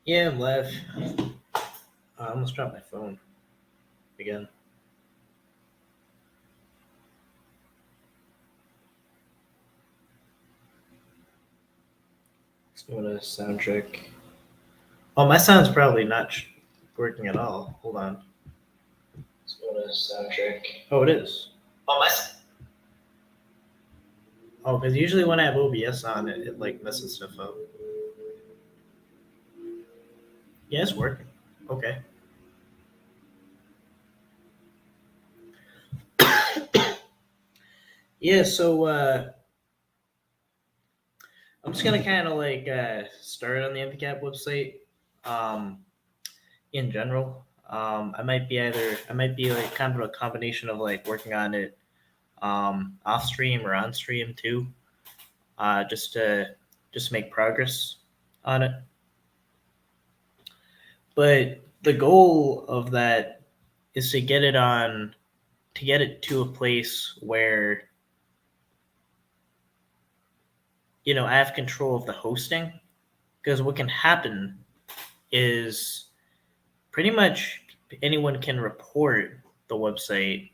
Yeah, I'm live. I almost dropped my phone again. Let's do a sound check. Oh, my sound's probably not working at all. Hold on. Let's do a sound check. Oh, it is. Oh, my. Oh, because usually when I have OBS on, it like messes stuff up. Yeah, it's working. Okay. Yeah, so I'm just gonna kind of like start on the NVCAP website. In general, I might be like kind of a combination of like working on it off stream or on stream too, just to make progress on it. But the goal of that is to get it to a place where I have control of the hosting, because what can happen is pretty much anyone can report the website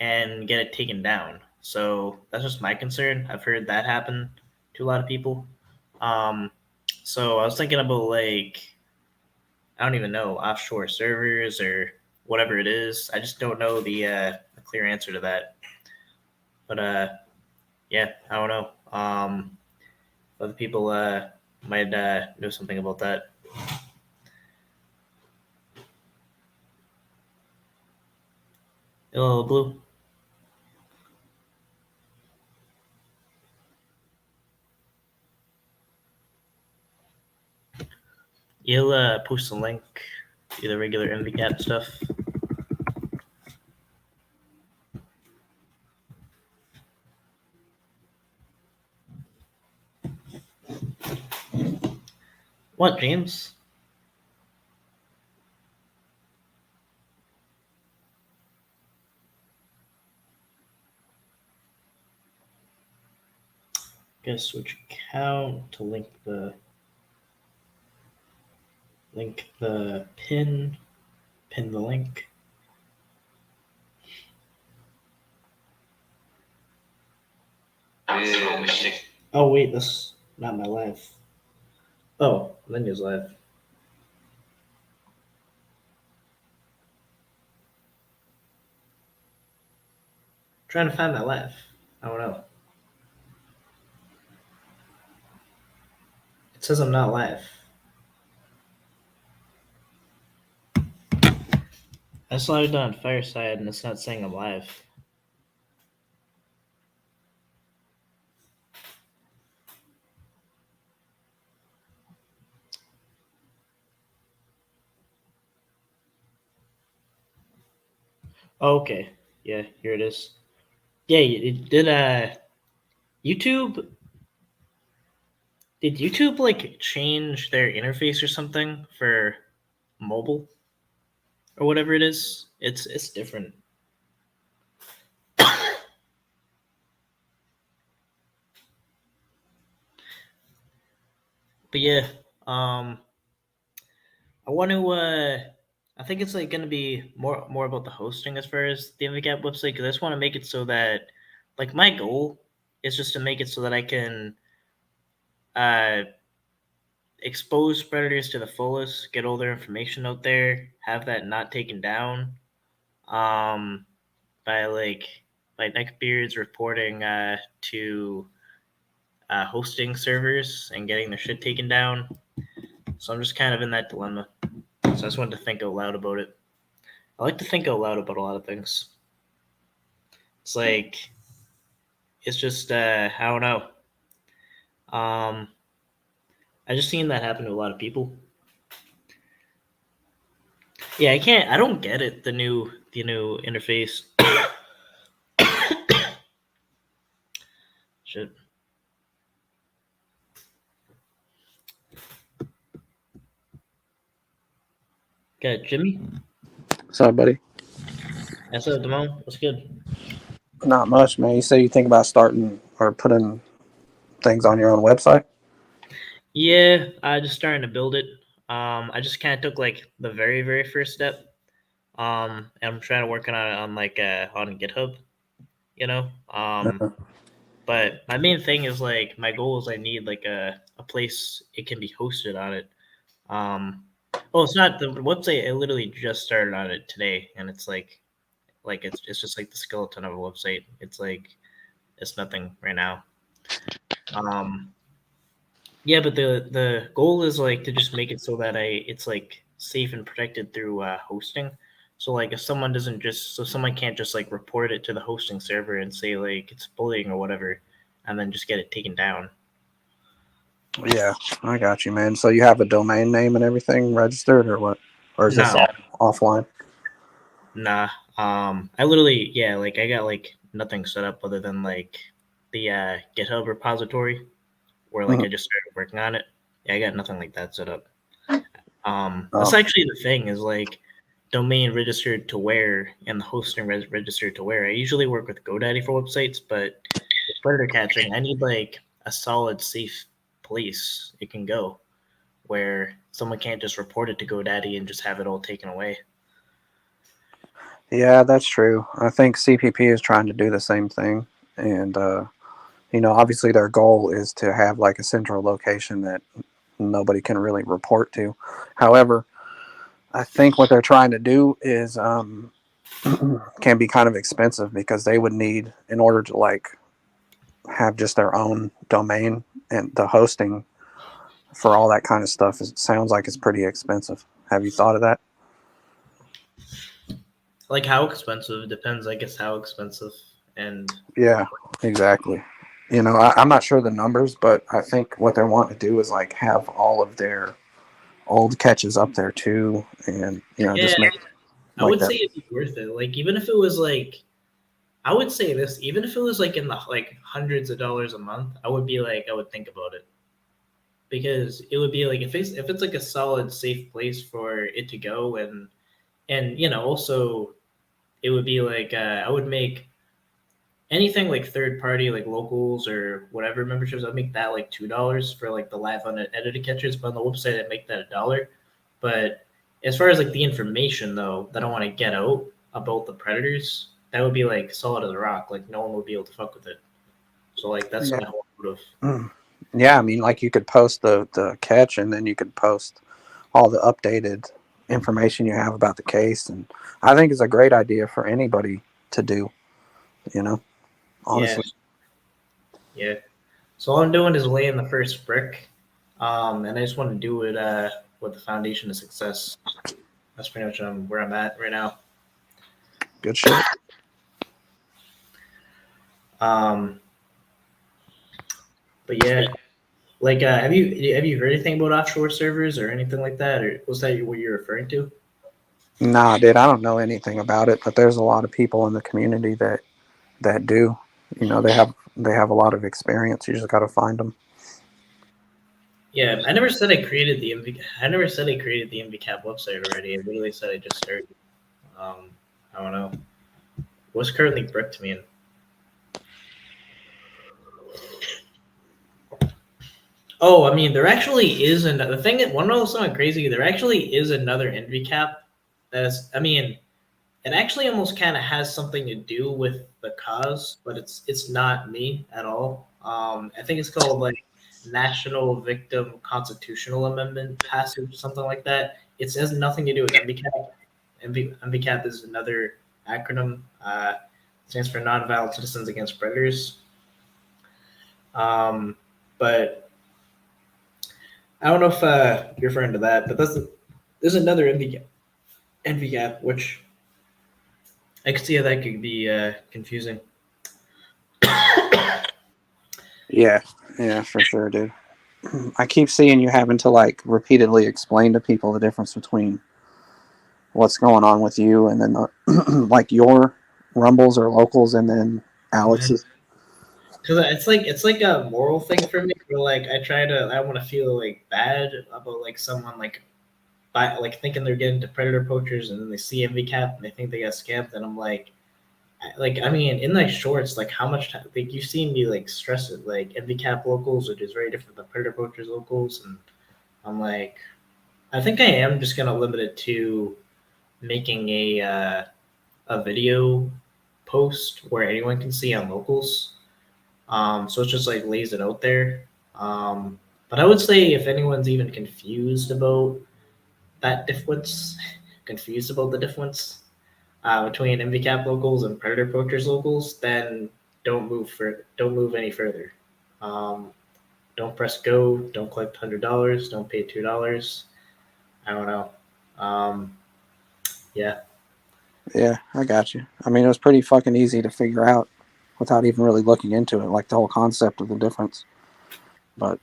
and get it taken down. So that's just my concern. I've heard that happen to a lot of people. So I was thinking about like, I don't even know, offshore servers or whatever it is. I just don't know the clear answer to that. But yeah, I don't know. Other people might know something about that. Hello, Blue. You'll post a link to the regular NVCAP stuff. What, James? Guess switch account to link the pin the link. Oh wait, that's not my live. Oh, Linda's live. Trying to find my live. I don't know. It says I'm not live. I just logged on Fireside and it's not saying I'm live. Oh, okay. Yeah, here it is. Yeah, it did YouTube did YouTube like change their interface or something for mobile or whatever it is? It's different. But yeah, I want to. I think it's like going to be more about the hosting as far as the NVCAP website, because I just want to make it so that, like, my goal is just to make it so that I can expose predators to the fullest, get all their information out there, have that not taken down, by neckbeards reporting to hosting servers and getting their shit taken down. So I'm just kind of in that dilemma. So I just wanted to think out loud about it. I like to think out loud about a lot of things. It's like, it's just, I don't know. I just seen that happen to a lot of people. Yeah, I don't get it, the new interface. Shit. Okay, Jimmy? What's up, buddy? What's up, Damone? What's good? Not much, man. You say you think about starting or putting things on your own website? Yeah, just starting to build it. I just kind of took like the very very first step. And I'm trying to work on it on GitHub, you know. But my main thing is like my goal is I need like a place it can be hosted on it. Um, oh, it's not the website. I literally just started on it today, and it's like it's just like the skeleton of a website. It's like it's nothing right now. Um, yeah, but the goal is like to just make it so that it's like safe and protected through hosting. So like if someone doesn't just so someone can't just like report it to the hosting server and say like it's bullying or whatever, and then just get it taken down. Yeah, I got you, man. So you have a domain name and everything registered, or what? Or is this No, all offline? nah. I literally like I got like nothing set up other than like the GitHub repository where like I Mhm. just started working on it. Yeah, I got nothing like that set up. That's Oh, actually the thing is like domain registered to where and the hosting registered to where. I usually work with GoDaddy for websites, but with predator catching, I need like a solid, safe place it can go where someone can't just report it to GoDaddy and just have it all taken away. yeah, that's true. I think CPP is trying to do the same thing, and obviously their goal is to have like a central location that nobody can really report to. However, I think what they're trying to do is can be kind of expensive because they would need in order to like have just their own domain and the hosting for all that kind of stuff. It sounds like it's pretty expensive. Have you thought of that? Like how expensive depends, I guess, how expensive and Yeah, exactly. I'm not sure the numbers, but I think what they're wanting to do is like have all of their old catches up there too, and yeah, just make I like would that. say it'd be worth it. Like even if it was like I would say this, even if it was like in the like hundreds of dollars a month, I would be like I would think about it because it would be like if it's like a solid safe place for it to go and also it would be like I would make anything like third party like locals or whatever memberships. I'd make that like $2 for like the live unedited catchers, but on the website I'd make that $1. But as far as like the information though that I want to get out about the predators, that would be like solid as a rock. Like no one would be able to fuck with it. So like that's Yeah. my whole motive. Yeah, I mean, like you could post the catch, and then you could post all the updated information you have about the case, and I think it's a great idea for anybody to do. You know, Yeah, honestly. yeah. So all I'm doing is laying the first brick, and I just want to do it with the foundation of success. That's pretty much where I'm at right now. Good shit. Um, but yeah, like have you heard anything about offshore servers or anything like that, or was that what you're referring to? Nah, dude, I don't know anything about it, but there's a lot of people in the community that do. They have a lot of experience. You just got to find them. Yeah, I never said I created the I never said I created the NVCAP website already. I literally said I just started. Um, I don't know. What's currently bricked me in? Oh, I mean, there actually is another thing. One of those something crazy. There actually is another NVCAP. That's. I mean, it actually almost kind of has something to do with the cause, but it's not me at all. I think it's called like National Victim Constitutional Amendment Passage, something like that. It has nothing to do with MVCAP. MVCAP is another acronym. Stands for Nonviolent Citizens Against Predators. But I don't know if you're referring to that, but there's another NVCAP, which I could see how that could be confusing. Yeah, yeah, for sure, dude. I keep seeing you having to like repeatedly explain to people the difference between what's going on with you and then like your rumbles or locals and then Alex's. Because it's like a moral thing for me. Where like I want to feel like bad about like someone like thinking they're getting to predator poachers and then they see MVCap and they think they got scammed and I'm like I mean in like shorts like how much time like you've seen me like stress it like MVCap locals which is very different than predator poachers locals and I'm like I think I am just gonna limit it to making a video post where anyone can see on locals. So it's just like lays it out there. But I would say if anyone's even confused about that difference, confused about the difference between NVCAP locals and predator poachers locals, then don't move any further. Um, don't press go. Don't collect $100. Don't pay $2. I don't know. Um, yeah, Yeah, I got you. I mean, it was pretty fucking easy to figure out without even really looking into it, like the whole concept of the difference. But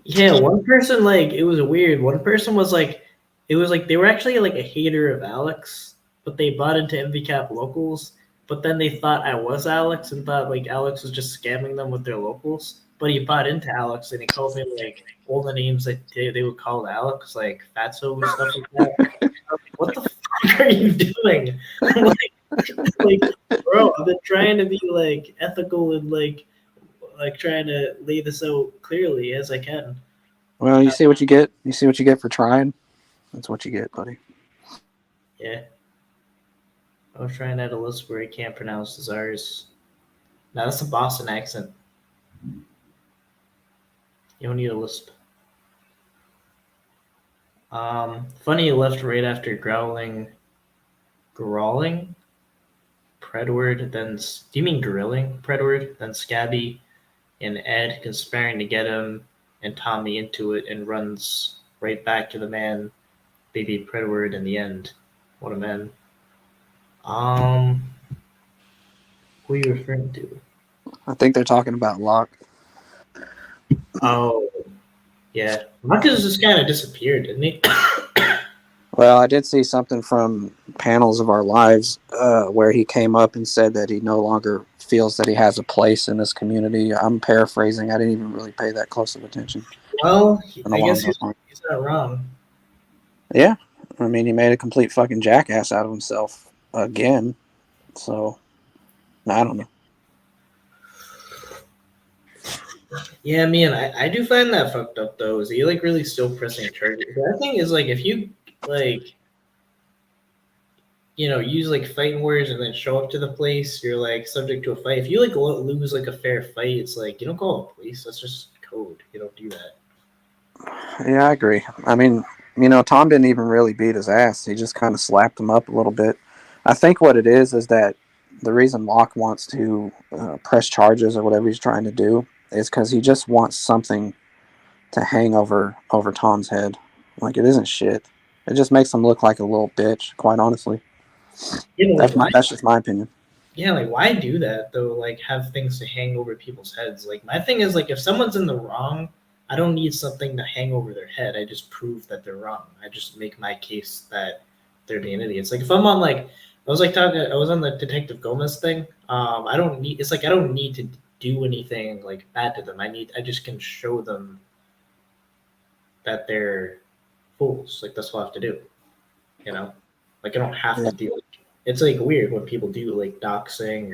yeah. One person like it was weird. One person was like, it was like they were actually like a hater of Alex, but they bought into MVCap locals. But then they thought I was Alex and thought like Alex was just scamming them with their locals. But he bought into Alex and he called me like all the names that they would call Alex, like Fatso and stuff like that. I was like, what the fuck are you doing? like, bro, I've been trying to be like ethical and like trying to lay this out clearly as I can. well, you see what you get. You see what you get for trying. That's what you get, buddy. Yeah, I was trying to add a list where he can't pronounce the Zars. Now that's a Boston accent. You don't need a lisp. Funny you left right after growling, Predward, then do you mean grilling Predward, then Scabby and Ed conspiring to get him and Tommy into it and runs right back to the man, baby Predward in the end. What a man. Um, who are you referring to? I think they're talking about Locke. Oh, yeah. Marcus just kind of disappeared, didn't he? Well, I did see something from Panels of Our Lives where he came up and said that he no longer feels that he has a place in this community. I'm paraphrasing. I didn't even really pay that close of attention. Well, And I along guess those lines. he's not wrong. Yeah, I mean, he made a complete fucking jackass out of himself again. So I don't know. Yeah, man, I do find that fucked up though. Is he like really still pressing charges? The thing is like if you like use like fighting words and then show up to the place, you're like subject to a fight. If you like lose like a fair fight, it's like you don't call the police. That's just code. You don't do that. Yeah, I agree. I mean, Tom didn't even really beat his ass. He just kind of slapped him up a little bit. I think what it is that the reason Locke wants to press charges or whatever he's trying to do is because he just wants something to hang over Tom's head. Like it isn't shit. It just makes him look like a little bitch. Quite honestly, Like why? that's just my opinion. Yeah, like why do that though? Like have things to hang over people's heads. Like my thing is like if someone's in the wrong, I don't need something to hang over their head. I just prove that they're wrong. I just make my case that they're being idiots. Like if I'm on like I was on the Detective Gomez thing. I don't need it's like I don't need to do anything like bad to them. I just can show them that they're fools. Like that's what I have to do. You know? Like I don't have Yeah, to do like it's like weird when people do like doxing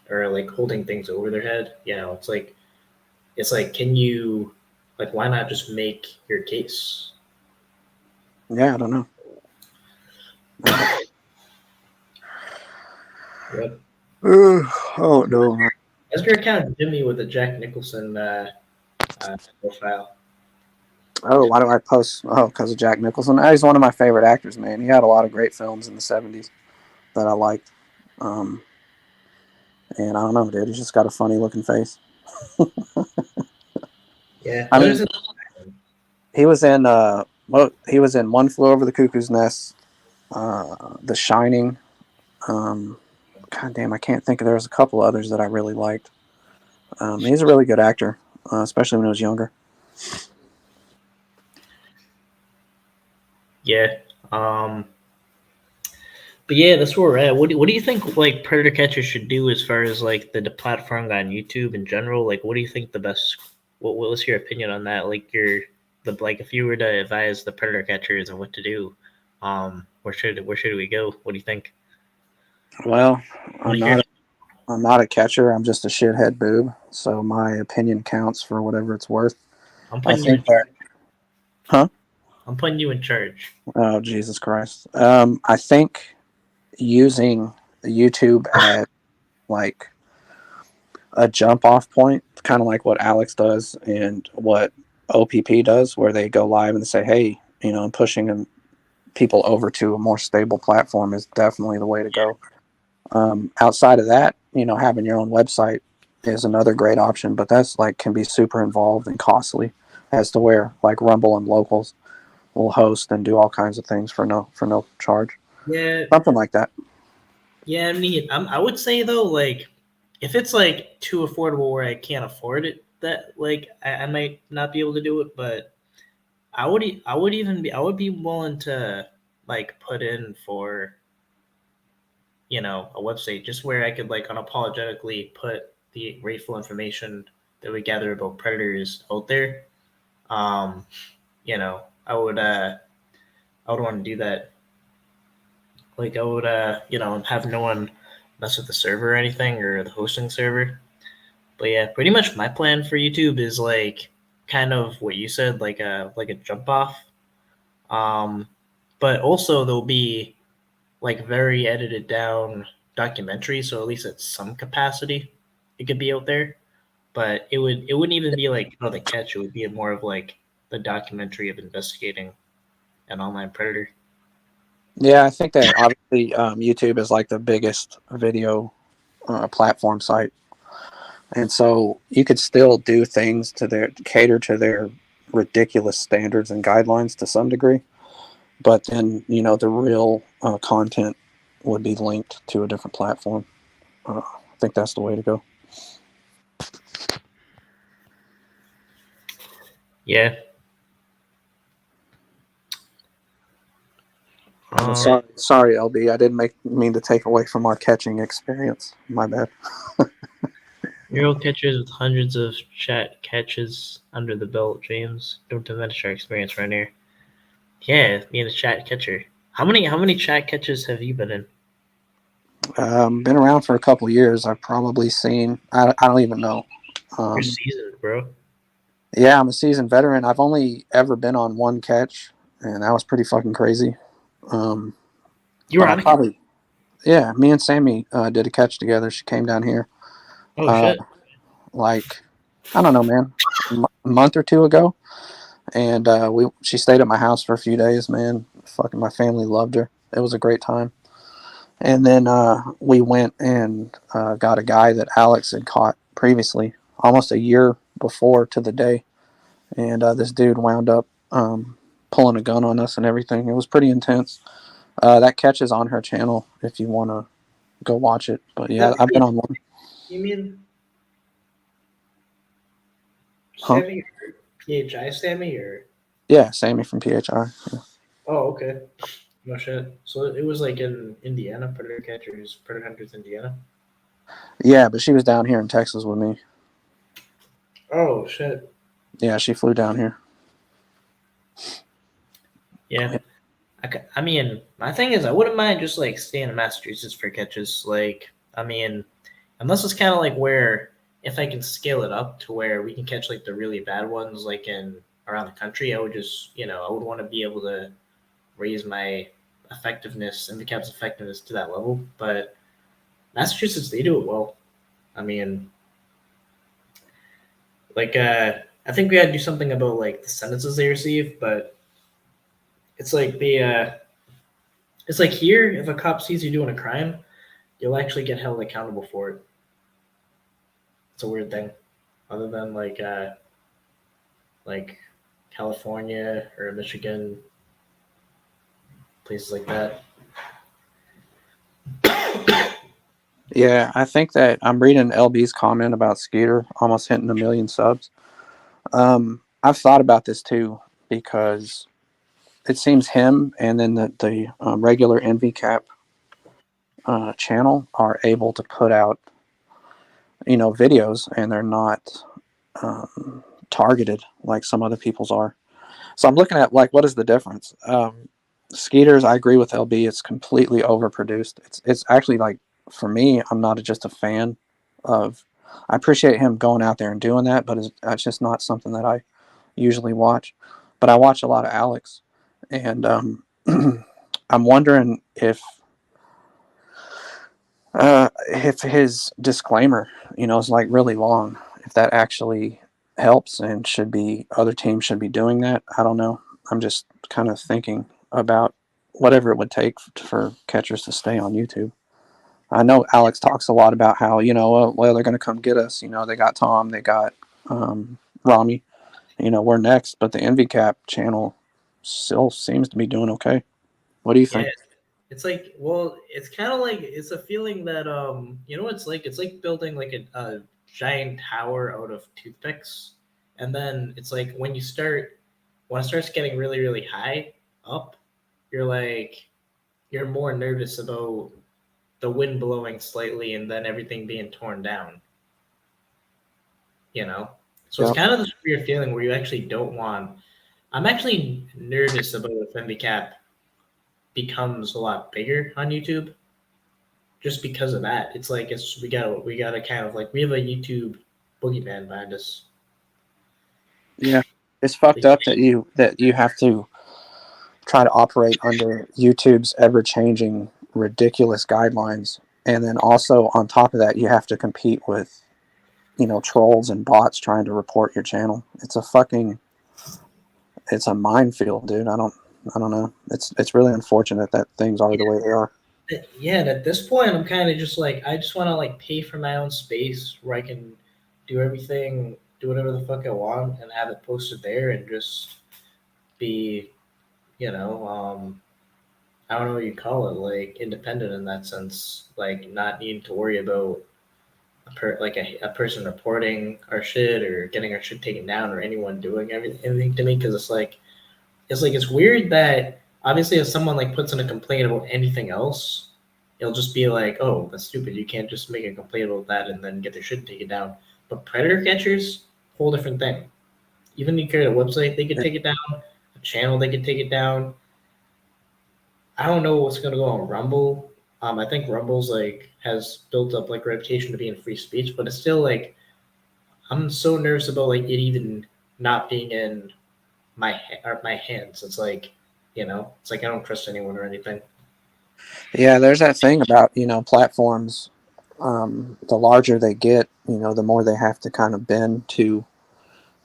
or like holding things over their head. It's like can you like why not just make your case? yeah, I don't know. Yep. Oh no. As your account Jimmy with the Jack Nicholson profile. Oh, why do I post? Oh, because of Jack Nicholson. He's one of my favorite actors, man. He had a lot of great films in the '70s that I liked. Um, and I don't know, dude. He's just got a funny looking face. Yeah. I What mean, is it? he was in One Flew Over the Cuckoo's Nest, The Shining. God damn, I can't think of. There was a couple others that I really liked. He's a really good actor, especially when he was younger. Yeah. Um but yeah, that's where we're at. What do you think like predator catchers should do as far as like the platform on YouTube in general? Like what do you think the best what's your opinion on that? Like like if you were to advise the predator catchers on what to do, where should we go? What do you think? Well, I want I'm to hear not. I'm not a catcher. I'm just a shithead boob. So my opinion counts for whatever it's worth. I'm I putting you think in that Huh? I'm putting you in charge. Oh, Jesus Christ. I think using YouTube as like a jump off point, kind of like what Alex does and what OPP does, where they go live and say, hey, and pushing people over to a more stable platform is definitely the way to go. Outside of that, having your own website is another great option, but that's like can be super involved and costly as to where like Rumble and Locals will host and do all kinds of things for no charge. Yeah, Something like that. yeah. I mean, I would say though, like, if it's like too affordable where I can't afford it, that like I might not be able to do it. But I would be willing to like put in for a website just where I could like unapologetically put the racial information that we gather about predators out there. Um, I would want to do that. Like I would have no one mess with the server or anything or the hosting server. But yeah, pretty much my plan for YouTube is like kind of what you said, like a jump off. Um, but also there'll be like very edited down documentary, so at least at some capacity it could be out there. But it wouldn't even be like the catch. It would be more of like the documentary of investigating an online predator. Yeah, I think that obviously YouTube is like the biggest video platform site, and so you could still do things to cater to their ridiculous standards and guidelines to some degree, but then the real content would be linked to a different platform. I think that's the way to go. Yeah. Um, Sorry, LB. I didn't mean to take away from our catching experience. My bad. Mural catchers with hundreds of chat catches under the belt, James. Don't diminish our experience right here. Yeah, being a chat catcher. How many chat catches have you been in? Been around for a couple years. I've probably seen. I don't even know. You're Um, seasoned, bro. yeah, I'm a seasoned veteran. I've only ever been on one catch, and that was pretty fucking crazy. Um, You were but I'll on a catch? probably yeah. Me and Sammy did a catch together. She came down here, Oh uh, shit. like I don't know, man, a month or two ago, and she stayed at my house for a few days. Man, fucking my family loved her. It was a great time. And then we went and got a guy that Alex had caught previously, almost a year before to the day. And this dude wound up pulling a gun on us and everything. It was pretty intense. That catch is on her channel if you want to go watch it. But yeah, That I've been on one. you mean Huh? Sammy or PHI Sammy or Yeah, Sammy from PHI. Yeah. oh okay. No shit. So it was like in Indiana, Predator Catchers, Predator Hunters, Indiana. Yeah, but she was down here in Texas with me. Oh shit. Yeah, she flew down here. Yeah. I mean, my thing is, I wouldn't mind just like staying in Massachusetts for catches. Like, I mean, unless it's kind of like where if I can scale it up to where we can catch like the really bad ones, like in around the country, I would just, I would want to be able to raise my effectiveness and the cap's effectiveness to that level. But Massachusetts, they do it well. I mean, like, I think we had to do something about like the sentences they receive, but it's like it's like here, if a cop sees you doing a crime, you'll actually get held accountable for it. It's a weird thing. Other than like California or Michigan, places like that. Yeah, I think that I'm reading LB's comment about Skeeter almost hitting 1 million subs. I've thought about this too because it seems him and then the regular NVCAP channel are able to put out videos and they're not targeted like some other people's are. So I'm looking at like what is the difference? Skeeters, I agree with LB. It's completely overproduced. It's actually like for me, I'm not just a fan of. I appreciate him going out there and doing that, but it's just not something that I usually watch. but I watch a lot of Alex, and I'm wondering if his disclaimer, is like really long, if that actually helps and other teams should be doing that. I don't know. I'm just kind of thinking about whatever it would take for catchers to stay on YouTube. I know Alex talks a lot about how, well, they're going to come get us. They got Tom, they got Rami, we're next, but the NVCAP channel still seems to be doing okay. What do you think? Yeah, it's like, well, it's kind of like, it's a feeling that it's like building like a giant tower out of toothpicks, and then it's like when it starts getting really really high up, you're like you're more nervous about the wind blowing slightly and then everything being torn down. So it's Yep. kind of this weird feeling where you actually don't want. I'm actually nervous about if NVCAP becomes a lot bigger on YouTube, just because of that. It's like we gotta kind of like we have a YouTube boogeyman behind us. Yeah. It's fucked up that you have to try to operate under YouTube's ever changing ridiculous guidelines. And then also on top of that, you have to compete with, trolls and bots trying to report your channel. It's a minefield, dude. I don't know. It's really unfortunate that things are the way they are. Yeah, and at this point, I'm kind of just like I just want to like pay for my own space where I can do everything, do whatever the fuck I want, and have it posted there, and just be, you know, I don't know what you call it, like independent in that sense, like not needing to worry about a person reporting our shit or getting our shit taken down or anyone doing anything to me, because it's weird that obviously if someone like puts in a complaint about anything else, it'll just be like, oh, that's stupid. You can't just make a complaint about that and then get their shit taken down. But predator catchers, whole different thing. Even if you create a website, they could take it down. A channel, they could take it down. I don't know what's gonna go on Rumble. I think Rumble's like has built up like reputation to being free speech, but it's still like I'm so nervous about like it even not being in my hands. It's like, it's like I don't trust anyone or anything. Yeah, there's that thing about, platforms. The larger they get, the more they have to kind of bend to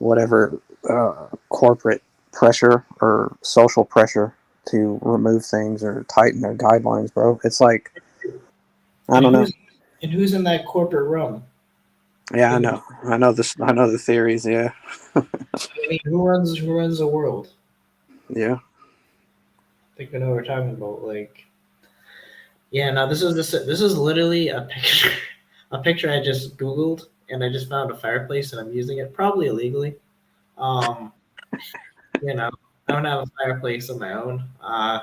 whatever corporate pressure or social pressure to remove things or tighten their guidelines, bro. It's like, I And don't know. who's in that corporate realm? Yeah, I Think know. I know this. I know the theories. Yeah, I mean, who runs the world? yeah, I think we know what we're talking about. Like, yeah, no, this is literally a picture, a picture I just Googled, and I just found a fireplace, and I'm using it probably illegally. Um, you know, I don't have a fireplace of my own,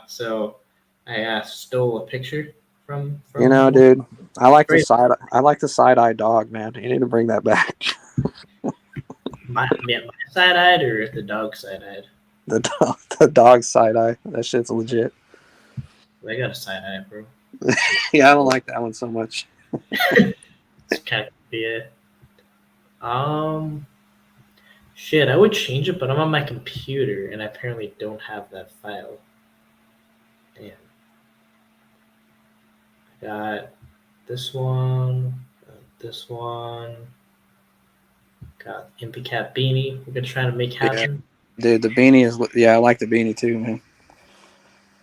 so I stole a picture from one. dude. I like the Great. side. I like the side eye dog, man. You need to bring that back. My side eyed or the dog side eyed? The dog side eye. That shit's legit. I got a side eye, bro. Yeah, I don't like that one so much. It's kind of be it. Shit, I would change it, but I'm on my computer and I apparently don't have that file. Damn. I got this one, this one, got NVCAP Beanie. We're gonna try to make Yeah, happen. dude. The beanie is. Yeah, I like the beanie too, man.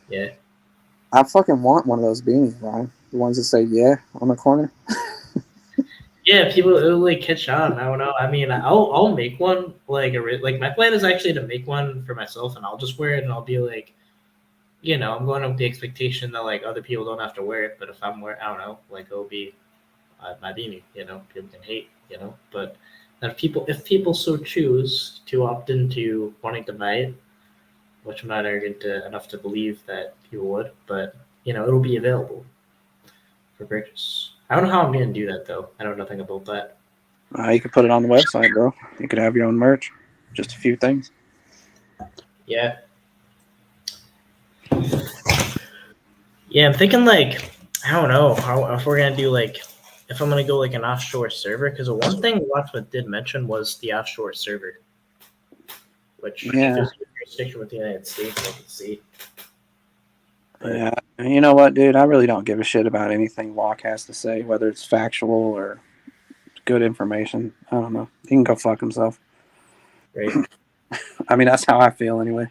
Yeah. I fucking want one of those beanies, Brian. The ones that say "yeah" on the corner. Yeah, people it'll like catch on. I don't know. I mean, I'll make one like my plan is actually to make one for myself, and I'll just wear it, and I'll be like, I'm going with the expectation that like other people don't have to wear it. But if I'm wearing, I don't know, like it'll be my beanie. People can hate. But if people so choose to opt into wanting to buy it, which I'm not arrogant enough to believe that people would, but it'll be available for purchase. I don't know how I'm gonna do that though. I know nothing about that. You could put it on the website, bro. You could have your own merch. Just a few things. Yeah, yeah. I'm thinking like I don't know how if we're gonna do like if I'm gonna go like an offshore server, because the one thing Locksmith did mention was the offshore server, which if Yeah, it's jurisdiction with the United States, I can see. But Yeah, you know what, dude? I really don't give a shit about anything Locke has to say, whether it's factual or good information. I don't know. He can go fuck himself. right. I mean, that's how I feel anyway.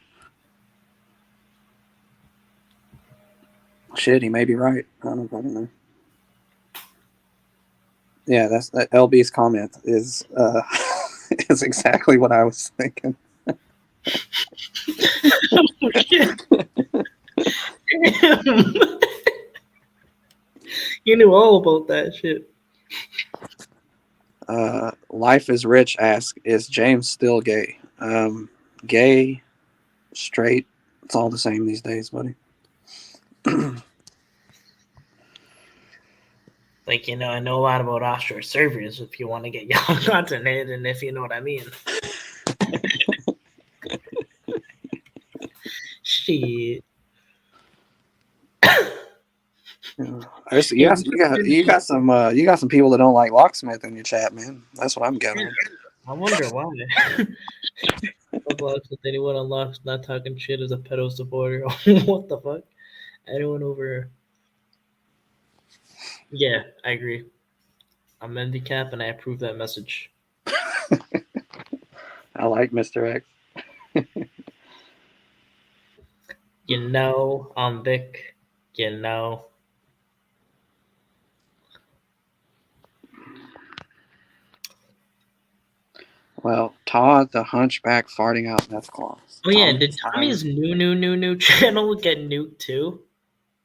Shit, he may be right. I don't fucking know. Yeah, that's that. LB's comment is is exactly what I was thinking. Oh shit! Damn. You knew all about that shit. Life is Rich asks, is James still gay? Gay, straight, it's all the same these days, buddy. Like, I know a lot about offshore servers if you want to get your own content in, and if you know what I mean. Shit. You got some people that don't like Locksmith in your chat, man. That's what I'm getting. I wonder why. Roblox with anyone unlocks not talking shit as a pedo supporter. What the fuck? Anyone over? Yeah, I agree. I'm NVCAP and I approve that message. I like Mr. X. I'm Vic. Well, Todd the Hunchback farting out meth claws. Oh yeah, did Tommy's new channel get nuked too?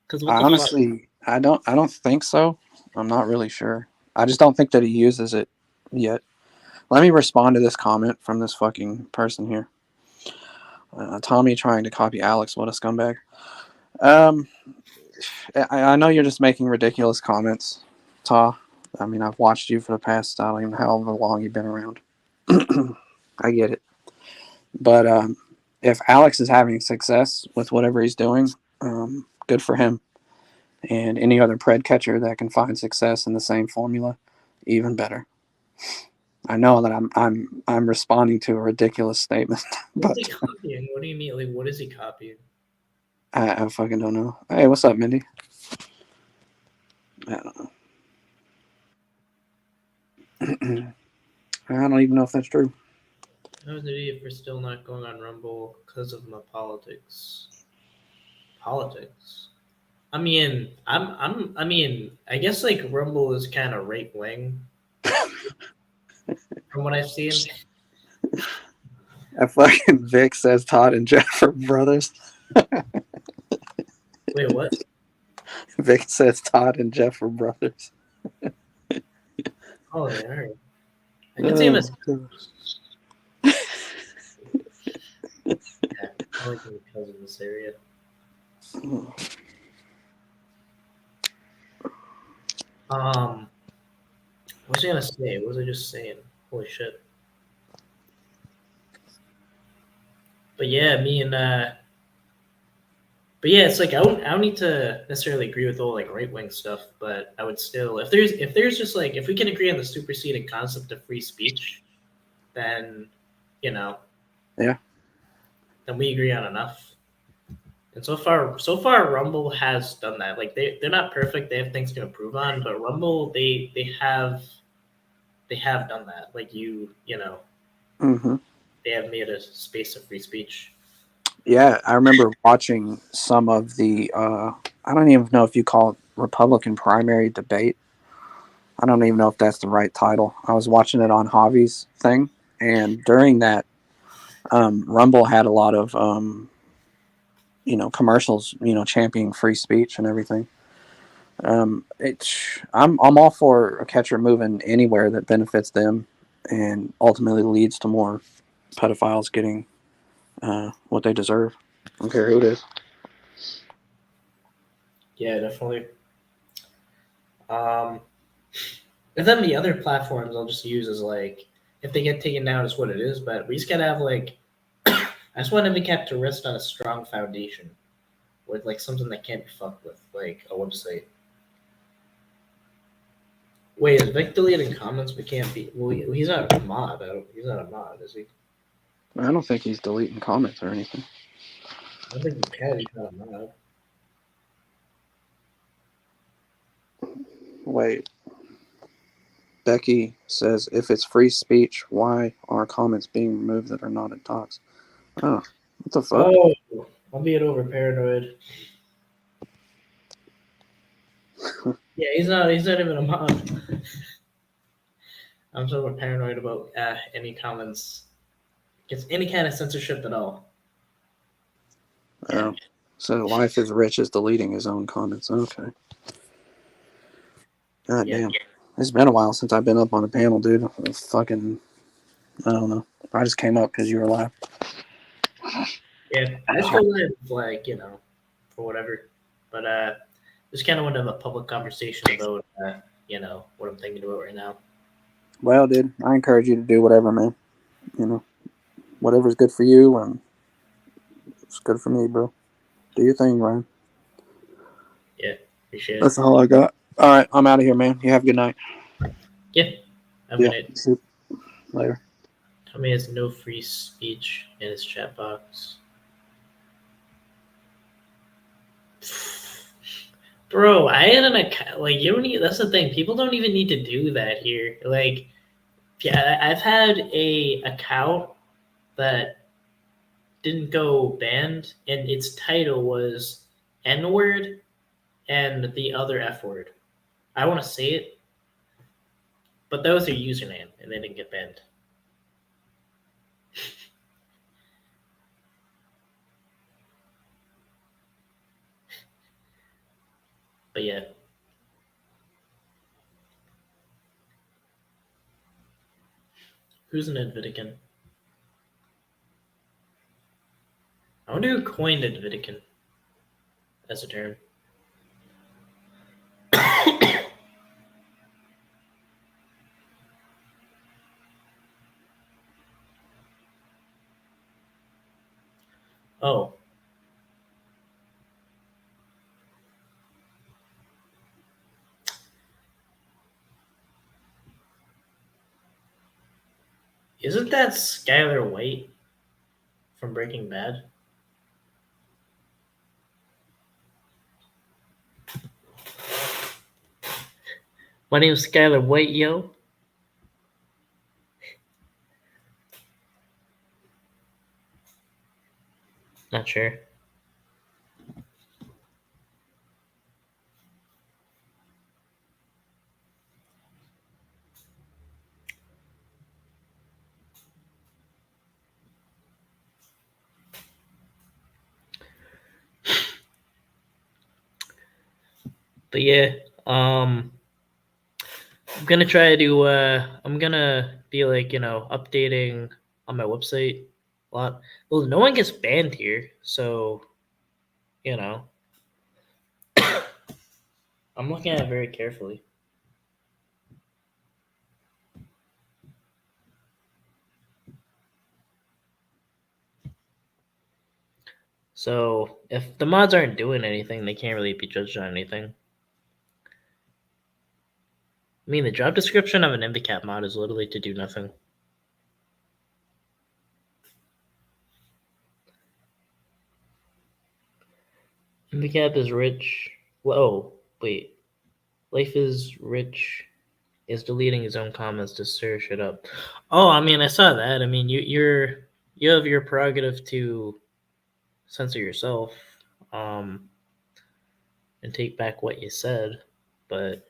Because what the Honestly, I don't think so. I'm not really sure. I just don't think that he uses it yet. Let me respond to this comment from this fucking person here. Tommy trying to copy Alex. What a scumbag. Um, I know you're just making ridiculous comments, Ta. I mean, I've watched you for the past, I don't even know how long you've been around. I get it. But if Alex is having success with whatever he's doing, good for him. And any other pred catcher that can find success in the same formula, even better. I know that I'm responding to a ridiculous statement, but What's he copying? What do you mean? Like, what is he copying? I fucking don't know. Hey, what's up, Mindy? I don't know. I don't even know if that's true. I was an idiot for still not going on Rumble because of my politics. Politics. I mean, I mean, I guess like Rumble is kind of right wing from what I've seen. I fucking Vic says Todd and Jeff are brothers. Wait, what? Vic says Todd and Jeff are brothers. Oh, they are. I can see him as. Yeah, I like him because of this area. What was I gonna say? What was I just saying? Holy shit! But yeah, but yeah, it's like I don't need to necessarily agree with all like right wing stuff, but I would still if there's just like if we can agree on the superseding concept of free speech, then Yeah. then we agree on enough. And so far, Rumble has done that. Like they're not perfect; they have things to improve on, but Rumble they have done that. Like Mm-hmm. they have made a space of free speech. Yeah, I remember watching some of the. I don't even know if you call it Republican primary debate. I don't even know if that's the right title. I was watching it on Javi's thing, and during that, Rumble had a lot of commercials, championing free speech and everything. I'm all for a catcher moving anywhere that benefits them, and ultimately leads to more pedophiles getting what they deserve. I don't care who it is. Yeah, definitely. Um, and then the other platforms I'll just use as like if they get taken down is what it is, but we just gotta have like I just want NVCAP to rest on a strong foundation with like something that can't be fucked with, like a website. Wait, is Vic deleting comments? We can't be. Well, he's not a mod. He's not a mod, is he? I don't think he's deleting comments or anything. I don't think you can. You kind of mad. Wait. Becky says, if it's free speech, why are comments being removed that are not in talks? Oh, what the fuck? Oh, I'm being over paranoid. Yeah, he's not. He's not even a mod. I'm so paranoid about any comments. Gets any kind of censorship at all. Yeah. Oh. So life is rich is deleting his own comments. Okay. God Yeah. damn. It's been a while since I've been up on a panel, dude. Fucking, I don't know. I just came up because you were live. Yeah. I just go live like for whatever. But just kind of want to have a public conversation about what I'm thinking about right now. Well, dude, I encourage you to do whatever, man. You know, whatever's good for you, and it's good for me, bro. Do your thing, Ryan. Yeah. Appreciate That's it. all I got. All right, I'm out of here, man. You have a good night. Yeah. Have a good Yeah. night. See you later. Tommy has no free speech in his chat box. Bro, I had an account. Like, you don't need. That's the thing. People don't even need to do that here. Like, yeah, I've had a account that didn't go banned, and its title was N word and the other F word. I want to say it, but that was their username, and they didn't get banned. But yeah, who's an Advitican? I wonder who coined Advitican as a term. Oh, isn't that Skyler White from Breaking Bad? My name is Skyler White, yo. Not sure. But yeah, I'm gonna try to. I'm gonna be like updating on my website a lot. Well, no one gets banned here, so you know I'm looking at it very carefully. So if the mods aren't doing anything, they can't really be judged on anything. I mean, the job description of an NVCAP mod is literally to do nothing. NVCAP is rich. Whoa, wait. Life is rich is deleting his own comments to stir shit up. Oh, I mean, I saw that. I mean, you have your prerogative to censor yourself, um, and take back what you said, but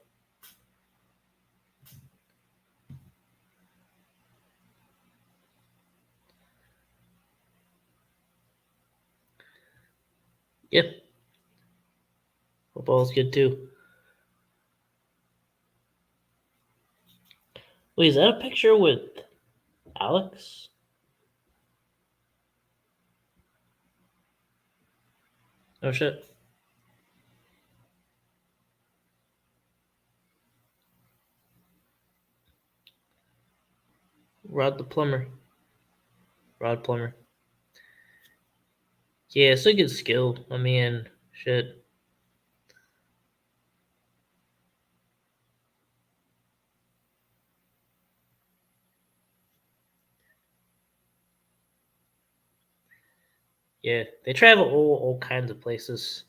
yep, hope all's good too. Wait, is that a picture with Alex? Oh shit, Rod the plumber. Rod plumber. Yeah, it's a good skill. I mean, shit. Yeah, they travel all kinds of places.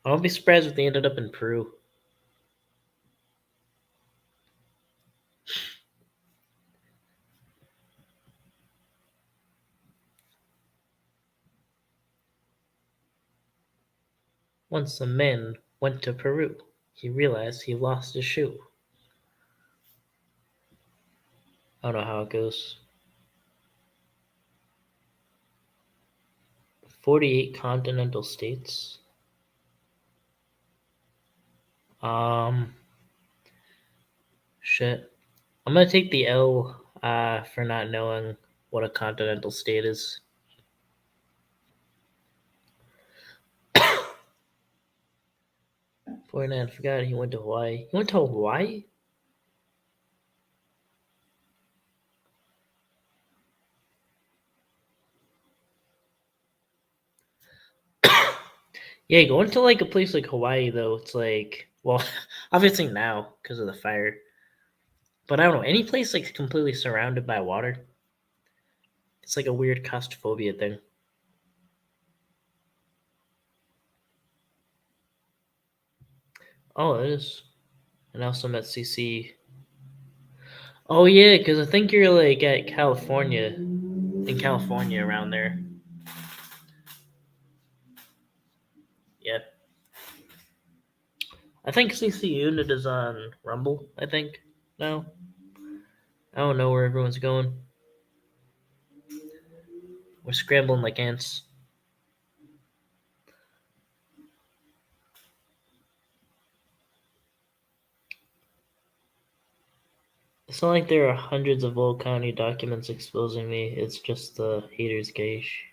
I won't be surprised if they ended up in Peru. Once a man went to Peru. He realized he lost his shoe. I don't know how it goes. 48 continental states. Um, shit. I'm gonna take the L for not knowing what a continental state is. I forgot he went to Hawaii. He went to Hawaii? Yeah, going to like a place like Hawaii though, it's like, well, obviously now because of the fire. But I don't know, any place like completely surrounded by water, it's like a weird claustrophobia thing. Oh, it is. And also met CC. Oh yeah, because I think you're like at California, in California around there. Yeah, I think CC Unit is on Rumble. I think no, I don't know where everyone's going. We're scrambling like ants. It's not like there are hundreds of old county documents exposing me. It's just the haters' gauge.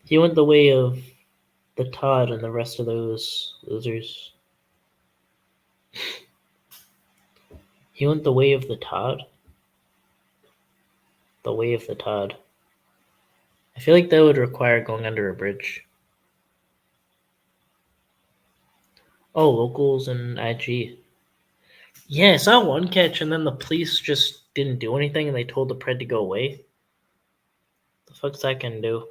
He went the way of the Todd and the rest of those losers. He went the way of the Todd. The way of the Todd. I feel like that would require going under a bridge. Oh, locals and IG. Yeah, I saw one catch, and then the police just didn't do anything, and they told the pred to go away. The fuck's that gonna do?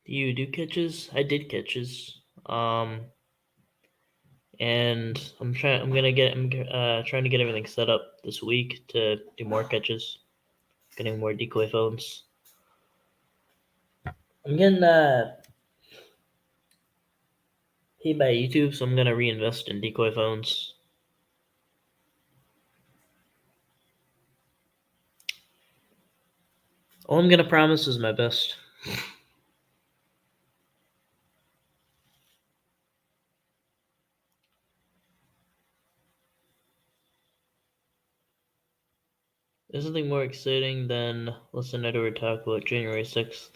Do you do catches? I did catches. And I'm trying. I'm trying to get everything set up this week to do more catches. Getting more decoy phones. I'm getting paid by YouTube, so I'm gonna reinvest in decoy phones. All I'm gonna promise is my best. There's nothing more exciting than listening to her talk about January 6th.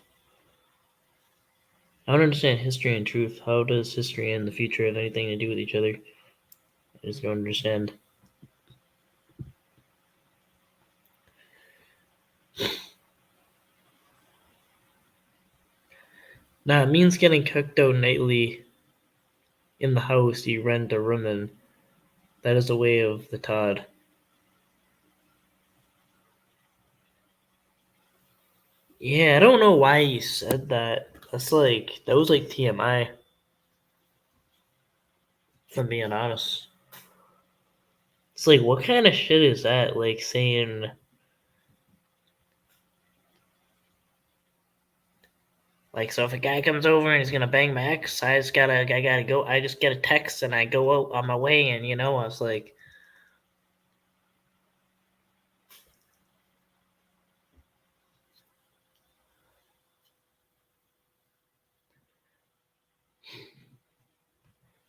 I don't understand history and truth. How does history and the future have anything to do with each other? I just don't understand. Nah, it means getting cooked out nightly in the house you rent a room in. That is the way of the Todd. Yeah, I don't know why you said that. That was like TMI, if I'm being honest. It's like, what kind of shit is that? Like saying, like, so if a guy comes over and he's gonna bang my ex, I gotta go. I just get a text and I go out on my way, and I was like,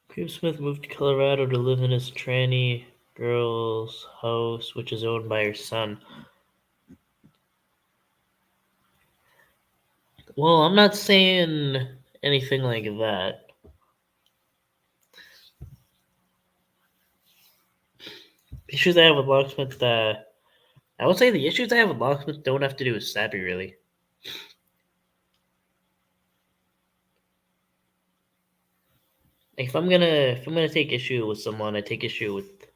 Crib Smith moved to Colorado to live in his tranny girl's house, which is owned by her son. Well, I'm not saying anything like that. Issues I have with locksmith, I would say the issues I have with locksmith don't have to do with Sappy, really. Like, if I'm gonna take issue with someone, I take issue with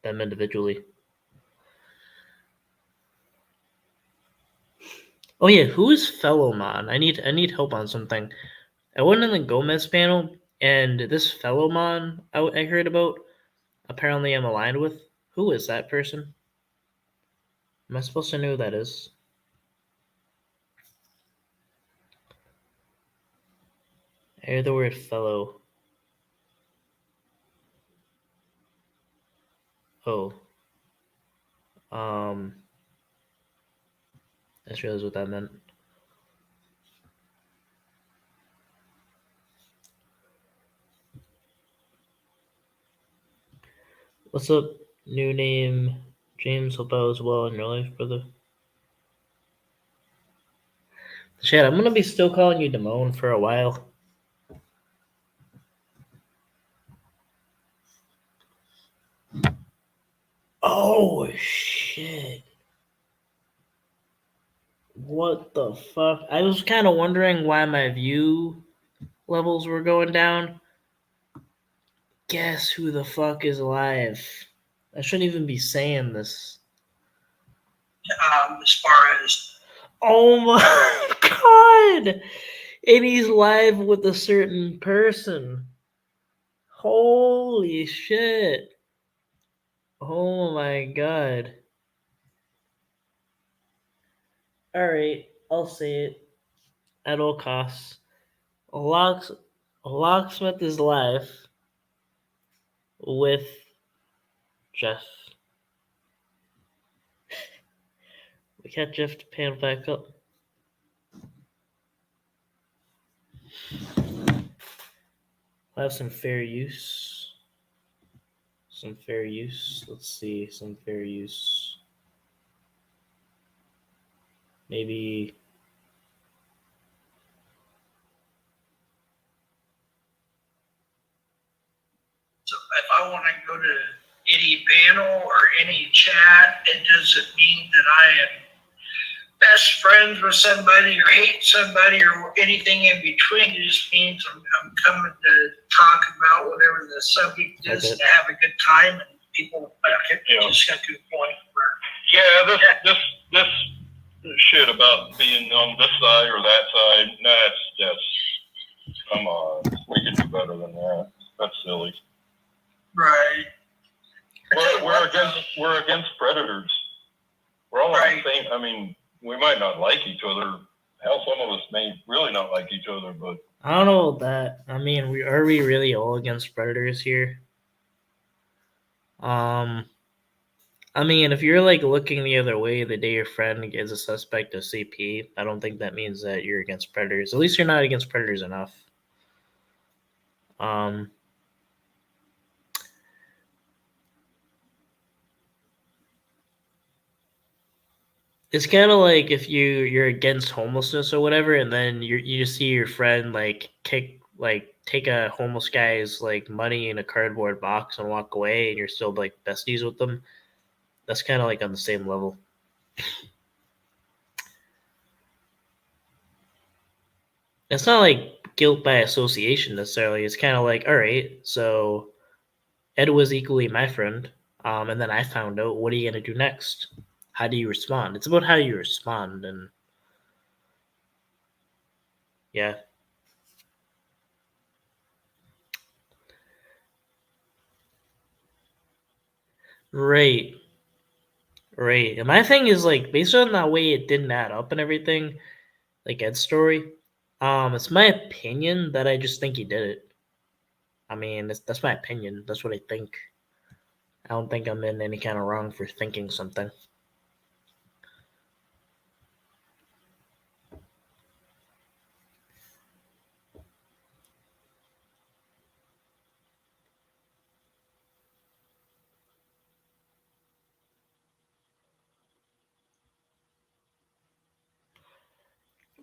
them individually. Oh yeah, who is Fellowmon? I need help on something. I went in the Gomez panel, and this Fellowmon I heard about. Apparently, I'm aligned with. Who is that person? Am I supposed to know who that is? I hear the word fellow. Oh, I just realized what that meant. What's up? New name, James. Hope all is well in your life, brother. Chad, I'm gonna be still calling you Damone for a while. Oh shit! What the fuck? I was kind of wondering why my view levels were going down. Guess who the fuck is alive? I shouldn't even be saying this. As far as Oh my god! And he's live with a certain person. Holy shit. Oh my god. Alright, I'll say it at all costs. A locksmith is live with Jeff. We got Jeff to pan back up. We'll have some fair use. Some fair use. Let's see. Some fair use. Maybe. so if I want to go to any panel or any chat, it doesn't mean that I am best friends with somebody or hate somebody or anything in between. It just means I'm coming to talk about whatever the subject is Okay. and have a good time, and people just got to the point where this shit about being on this side or that side, that's just, come on, we can do better than that. That's silly. right. We're against predators. We're all on Right. the same. I mean, we might not like each other. Hell, some of us may really not like each other, but I don't know about that. I mean, are we really all against predators here? I mean, if you're like looking the other way the day your friend is a suspect of CP, I don't think that means that you're against predators. At least you're not against predators enough. It's kind of like if you're against homelessness or whatever, and then you just see your friend like take a homeless guy's like money in a cardboard box and walk away, and you're still like besties with them. That's kind of like on the same level. It's not like guilt by association necessarily. It's kind of like, all right, so Ed was equally my friend, and then I found out. What are you gonna do next? How do you respond? It's about how you respond, and yeah. Right. Right. And my thing is like based on that way it didn't add up and everything, like Ed's story. It's my opinion that I just think he did it. I mean, that's my opinion. That's what I think. I don't think I'm in any kind of wrong for thinking something.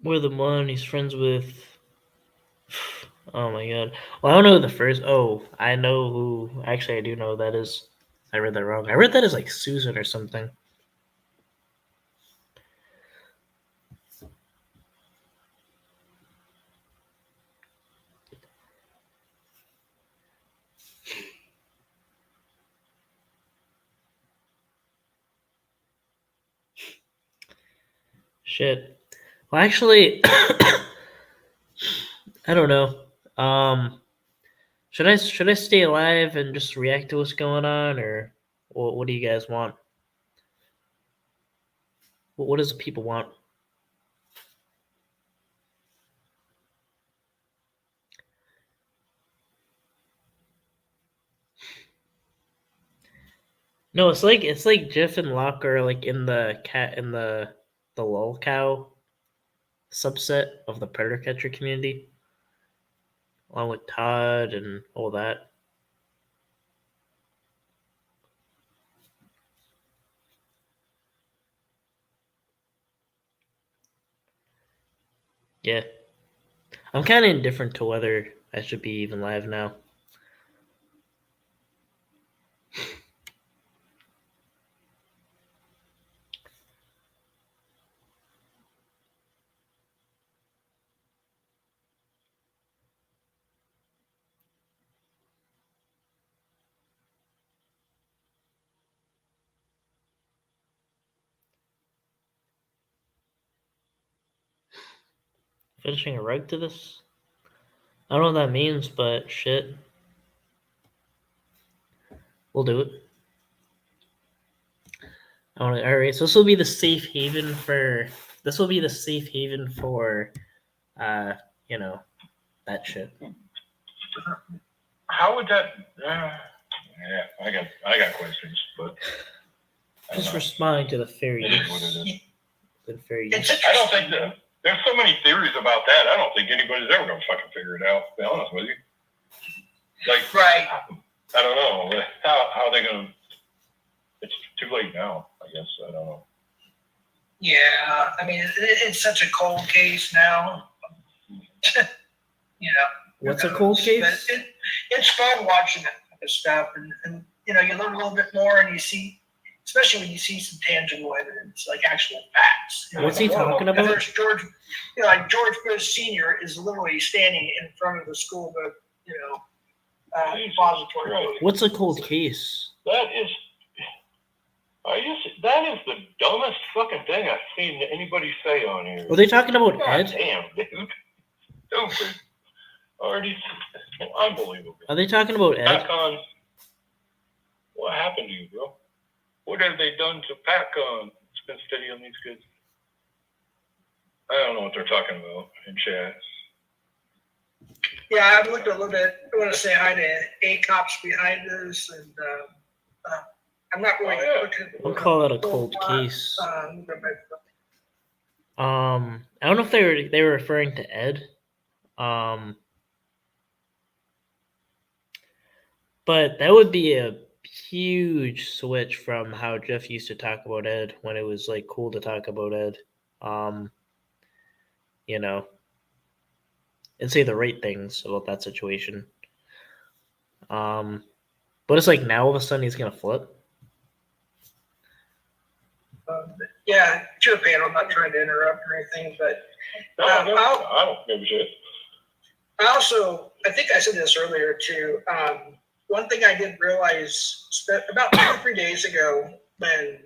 More than one. He's friends with. Oh my god. Well, I don't know who the first. Oh, I know who. Actually, I do know who that is. I read that wrong. I read that as like Susan or something. Shit. Well, actually, I don't know. Should I stay alive and just react to what's going on, or what do you guys want? What does the people want? No, it's like Jeff and Locke are like in the lol cow subset of the predator catcher community, along with Todd and all that. Yeah, I'm kind of indifferent to whether I should be even live now. Finishing a rug to this? I don't know what that means, but shit. We'll do it. Alright, so this will be the safe haven for uh, you know, that shit. How would that? Yeah, I got questions, but Just responding to the fair it is use. what it is. The fair It's use. I don't think that there's so many theories about that. I don't think anybody's ever gonna fucking figure it out. To be honest with you, like Right. I don't know how are they gonna. It's too late now. I guess I don't know. Yeah, I mean, it's such a cold case now. You know. What's a cold case? But it's fun watching that kind of stuff, and you know, you learn a little bit more, and you see, especially when you see some tangible evidence, like actual facts. You know, What's he like, talking about? There's George, you know, like George Bush Sr. is literally standing in front of the school, but you know, depository. Right. What's a cold case? That is the dumbest fucking thing I've seen anybody say on here. Are they talking about God Ed? damn, dude. Stupid. Already unbelievable. Are they talking about Ed? PACON, what happened to you, bro? What have they done to PACON? It's been steady on these kids. I don't know what they're talking about in chat. Yeah, I've looked a little bit. I want to say hi to ACOPs behind us, and I'm not really looking. We'll call it a cold case. I don't know if they were referring to Ed. But that would be a huge switch from how Jeff used to talk about Ed when it was like cool to talk about Ed. You know, and say the right things about that situation. But it's like now all of a sudden he's gonna flip. Yeah, to a panel. I'm not trying to interrupt or anything, but No, I don't give a shit. I think I said this earlier too. One thing I didn't realize about 2 or 3 days ago, when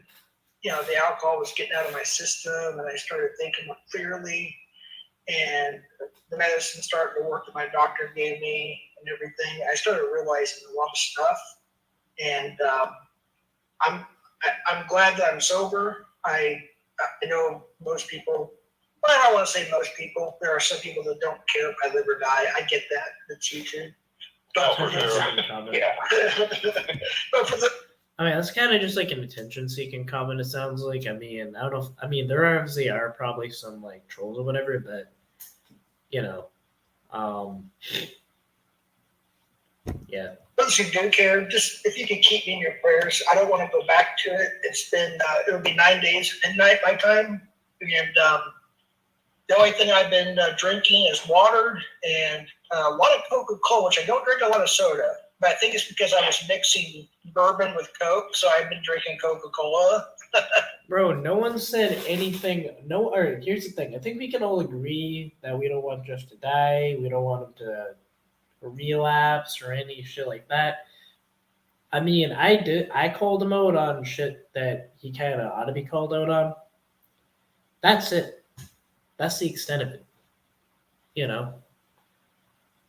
you know the alcohol was getting out of my system, and I started thinking more clearly, and the medicine started to work that my doctor gave me and everything, I started realizing a lot of stuff, and I'm glad that I'm sober. I know most people. Well, I don't want to say most people. There are some people that don't care if I live or die. I get that. That's YouTube. But for Yeah. but for the I mean, that's kind of just like an attention-seeking comment. It sounds like. I mean, I don't know. There obviously are probably some like trolls or whatever, but you know, yeah. those who do care, just if you could keep me in your prayers. I don't want to go back to it. It's been it'll be 9 days at midnight my time, and The only thing I've been drinking is water and a lot of Coca-Cola, which I don't drink a lot of soda. But I think it's because I was mixing bourbon with Coke, so I've been drinking Coca-Cola. Bro, no one said anything. No, or here's the thing. I think we can all agree that we don't want Josh to die. We don't want him to relapse or any shit like that. I mean, I called him out on shit that he kind of ought to be called out on. That's it. That's the extent of it. You know?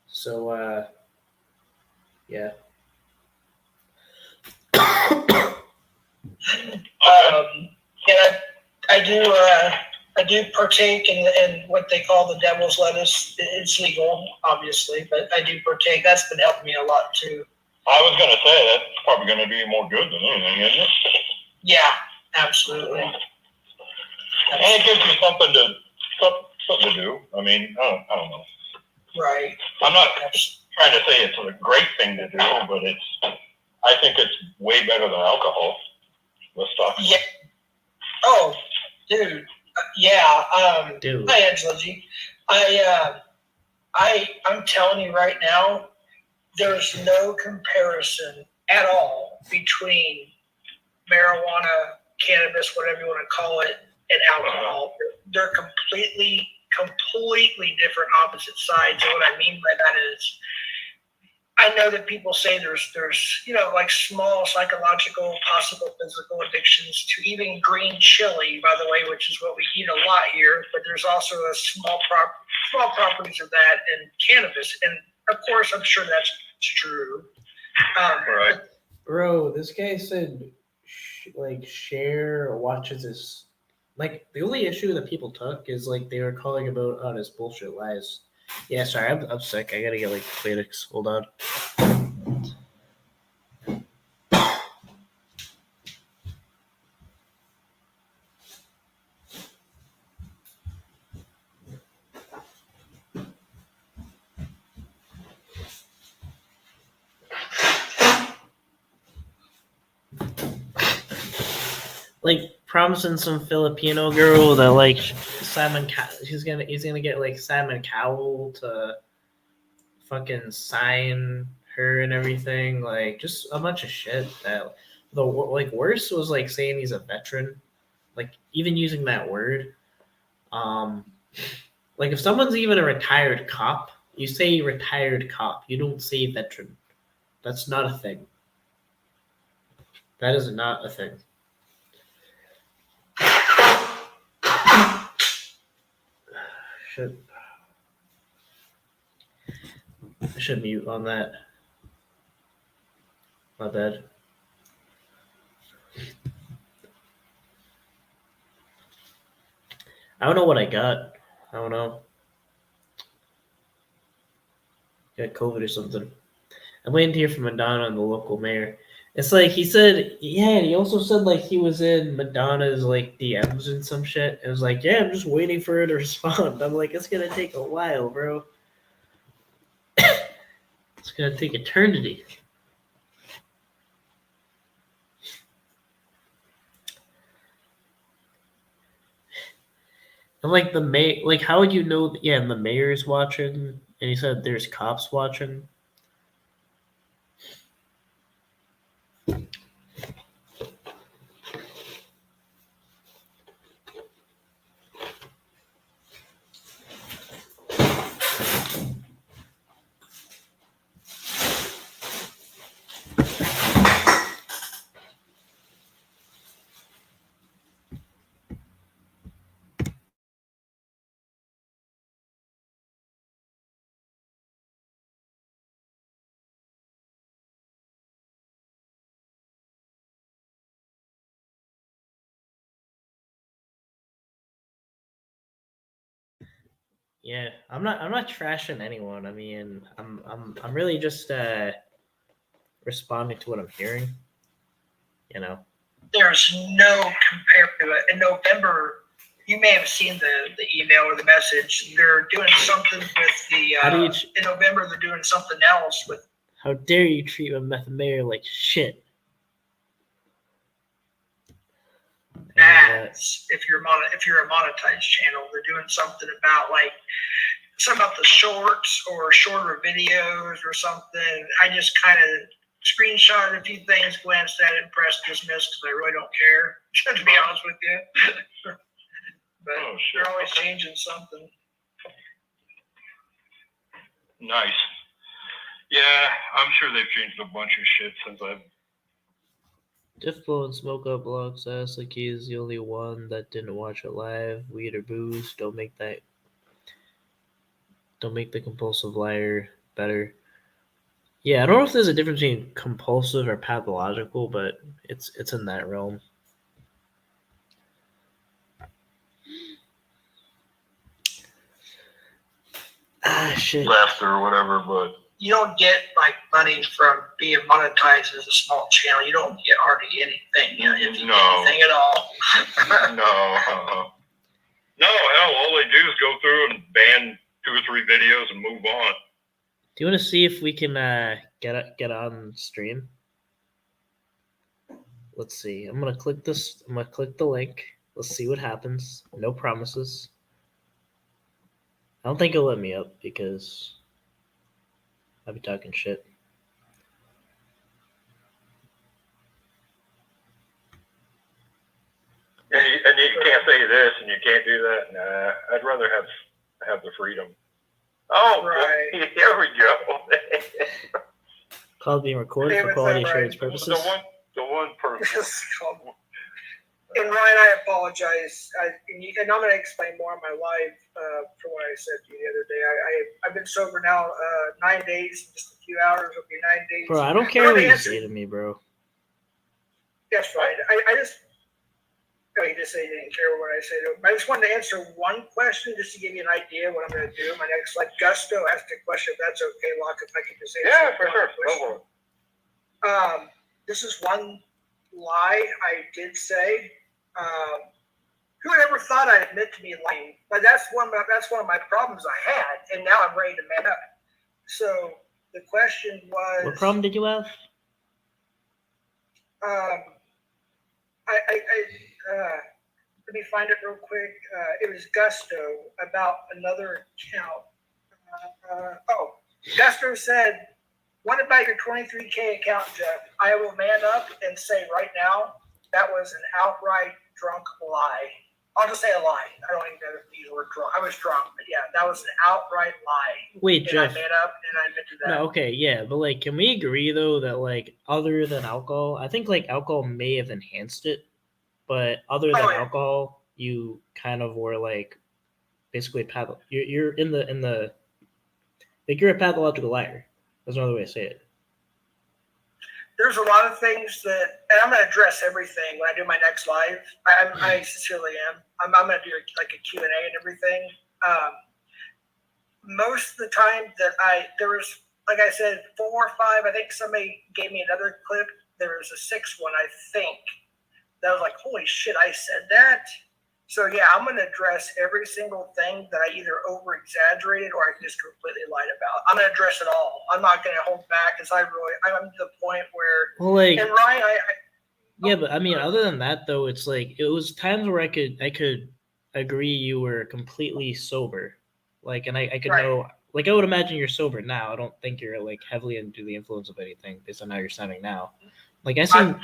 So, yeah. Yeah, I do partake in what they call the devil's lettuce. It's legal, obviously, but I do partake. That's been helping me a lot too. I was gonna say that's probably gonna do you more good than anything, isn't it? Yeah, absolutely. And it gives you something to do. I mean, I don't know. Right. I'm not trying to say it's a great thing to do, but I think it's way better than alcohol. The stuff. Yeah. Oh, dude. Yeah. Dude. Hi, Angela G. I'm telling you right now, there's no comparison at all between marijuana, cannabis, whatever you want to call it, and alcohol. They're completely different opposite sides. And what I mean by that is, I know that people say there's like small psychological, possible physical addictions to even green chili, by the way, which is what we eat a lot here. But there's also a small properties of that in cannabis, and of course, I'm sure that's true. Right. Bro, this guy said, share watches his. Like, the only issue that people took is, like, they were calling about on his bullshit lies. Yeah, sorry, I'm sick. I gotta get, like, Kleenex. Hold on. Like, promising some Filipino girl that, like, he's gonna get, like, Simon Cowell to fucking sign her and everything. Like, just a bunch of shit. That the worst was, like, saying he's a veteran. Like, even using that word. Like, if someone's even a retired cop, you say retired cop. You don't say veteran. That's not a thing. That is not a thing. I should mute on that. My bad. I don't know what I got. I don't know. Got COVID or something. I'm waiting to hear from Madonna and the local mayor. It's like he said, yeah, and he also said like he was in Madonna's like DMs and some shit. It was like, yeah, I'm just waiting for her to respond. I'm like, it's gonna take a while, bro. It's gonna take eternity. And like the mayor, like how would you know? Yeah, and the mayor's watching, and he said there's cops watching. Yeah, I'm not trashing anyone. I mean, I'm really just responding to what I'm hearing. You know. There's no compare to it. In November, you may have seen the email or the message. They're doing something with the in November. They're doing something else with. How dare you treat a meth mayor like shit? ads if you're a monetized channel. They're doing something about the shorts or shorter videos or something. I just kind of screenshotted a few things, glanced at it, pressed dismiss because I really don't care, to be honest with you. But they're always changing something. Nice. Yeah, I'm sure they've changed a bunch of shit since I've. Difficult and Smoke Up Blog says like he's the only one that didn't watch it live. Weed or booze, don't make the compulsive liar better. Yeah, I don't know if there's a difference between compulsive or pathological, but it's in that realm. Shit. Laughter or whatever, but you don't get money from being monetized as a small channel. You don't get hardly anything. If you get anything at all. No, hell, all they do is go through and ban 2 or 3 videos and move on. Do you want to see if we can get on stream? Let's see. I'm gonna click this. I'm gonna click the link. Let's see what happens. No promises. I don't think it'll let me up because I'll be talking shit. And you can't say this and you can't do that. Nah, I'd rather have the freedom. Oh, right. Here we go. Call being recorded for quality assurance purposes. The one person. And Ryan, I apologize. And I'm going to explain more on my live for what I said to you the other day. I've been sober now 9 days, just a few hours. It'll be 9 days. Bro, I don't care what you say to me, bro. That's fine. You just say you didn't care what I said. I just wanted to answer one question just to give you an idea of what I'm going to do. My next, Gusto asked a question, if that's okay, Locke, if I could just say for sure. This is one lie I did say. Who would ever thought I'd admit to me lying? But that's one of my problems I had, and now I'm ready to man up. So the question was, what problem did you have? Let me find it real quick. It was Gusto about another account. Gusto said, "What about your 23K account, Jeff? I will man up and say right now that was an outright drunk lie. I'll just say a lie. I don't even know if these were drunk. I was drunk, but yeah, that was an outright lie." Wait, Jeff. I man up and I admitted that. No, okay, yeah, but can we agree though that other than alcohol, I think alcohol may have enhanced it, but other than alcohol, you kind of were basically you're in the you're a pathological liar. There's another way to say it. There's a lot of things that, and I'm going to address everything when I do my next live. I sincerely am. I'm going to do a Q&A and everything. Most of the time that there was, like I said, 4 or 5. I think somebody gave me another clip. There was a 6th one, I think. That was holy shit, I said that. So yeah, I'm going to address every single thing that I either over exaggerated or I just completely lied about. I'm going to address it all. I'm not going to hold back because I'm to the point where. And Ryan, yeah, but I mean, other than that though, it's it was times where I could agree you were completely sober, and I could know, I would imagine you're sober now. I don't think you're heavily into the influence of anything based on how you're sounding now. I seen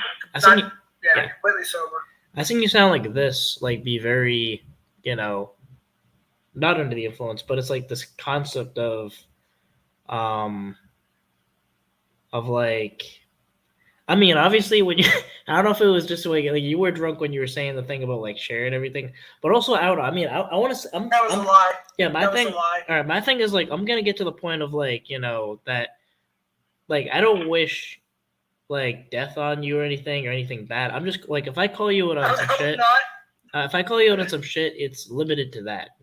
completely sober. I think you sound like this, be very, not under the influence, but it's this concept of I mean, obviously when you, I don't know if it was just you were drunk when you were saying the thing about sharing everything, but also I want to, that was a lie. Yeah, my thing, all right, my thing is I'm going to get to the point of that, I don't wish death on you or anything bad. I'm just if I call you out on some shit, if I call you out on some shit, it's limited to that.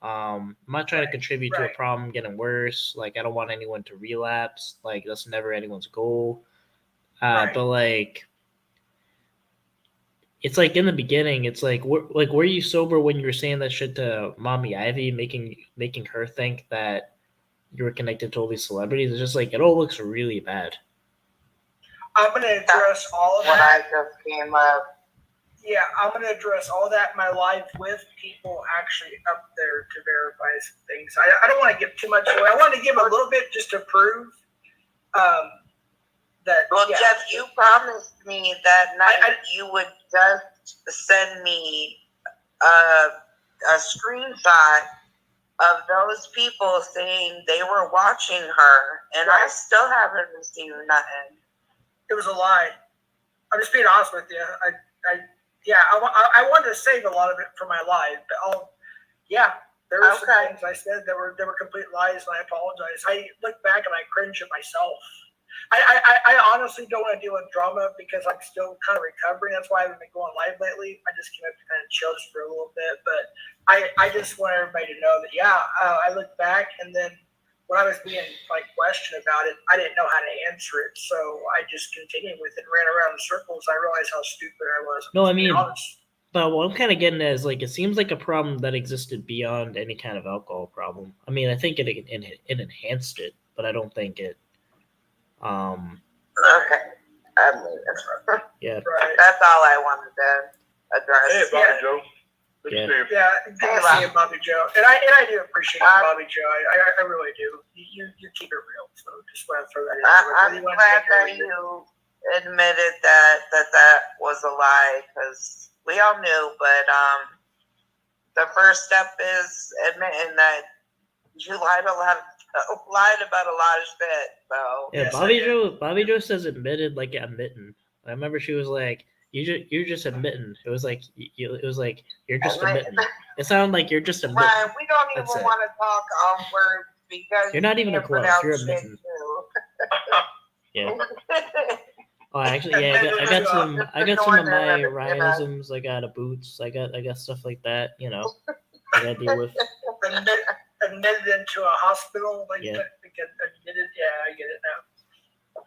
I'm not trying to contribute to a problem getting worse. I don't want anyone to relapse. That's never anyone's goal. But it's in the beginning. It's were you sober when you were saying that shit to Mommy Ivy, making her think that you were connected to all these celebrities? It's just it all looks really bad. I'm going to address all of when that. I just came up. Yeah, I'm going to address all that in my live with people actually up there to verify some things. I don't want to give too much away. I want to give a little bit just to prove that. Well, yeah. Jeff, you promised me that night you would just send me a screenshot of those people saying they were watching her, and I still haven't received nothing. It was a lie. I'm just being honest with you. I wanted to save a lot of it for my live, but there were some things I said that were complete lies, and I apologize. I look back and I cringe at myself. I honestly don't want to deal with drama because I'm still kind of recovering. That's why I haven't been going live lately. I just came up to kind of chill just for a little bit, but I just want everybody to know that I look back, and then when I was being questioned about it, I didn't know how to answer it, so I just continued with it and ran around in circles. I realized how stupid I was. No, I mean, but what I'm kind of getting at is it seems like a problem that existed beyond any kind of alcohol problem. I mean, I think it enhanced it, but I don't think it. Okay. Yeah. Right. That's all I wanted to address. Hey, Bobby Joe. Good to see you. Yeah, good to see you, Bobby Joe. And I do appreciate you, Bobby Joe. I really do. You keep it real. So just want to throw that in. I'm glad that you admitted that was a lie, because we all knew, but the first step is admitting that you lied about a lot of shit. So yeah, Bobby Joe says admitted like admitting. I remember she was like, "You're just admitting." It was like you're just admitting. It sounded like you're just admitting. Ryan, we don't even want to talk on words because you're not even a close. You're admitting. Yeah. Oh, actually, yeah. I got some of my Ryanisms. I got a boots. I got stuff like that. You know, I got to deal with. Admitted into a hospital, yeah. Admitted. Yeah, I get it now.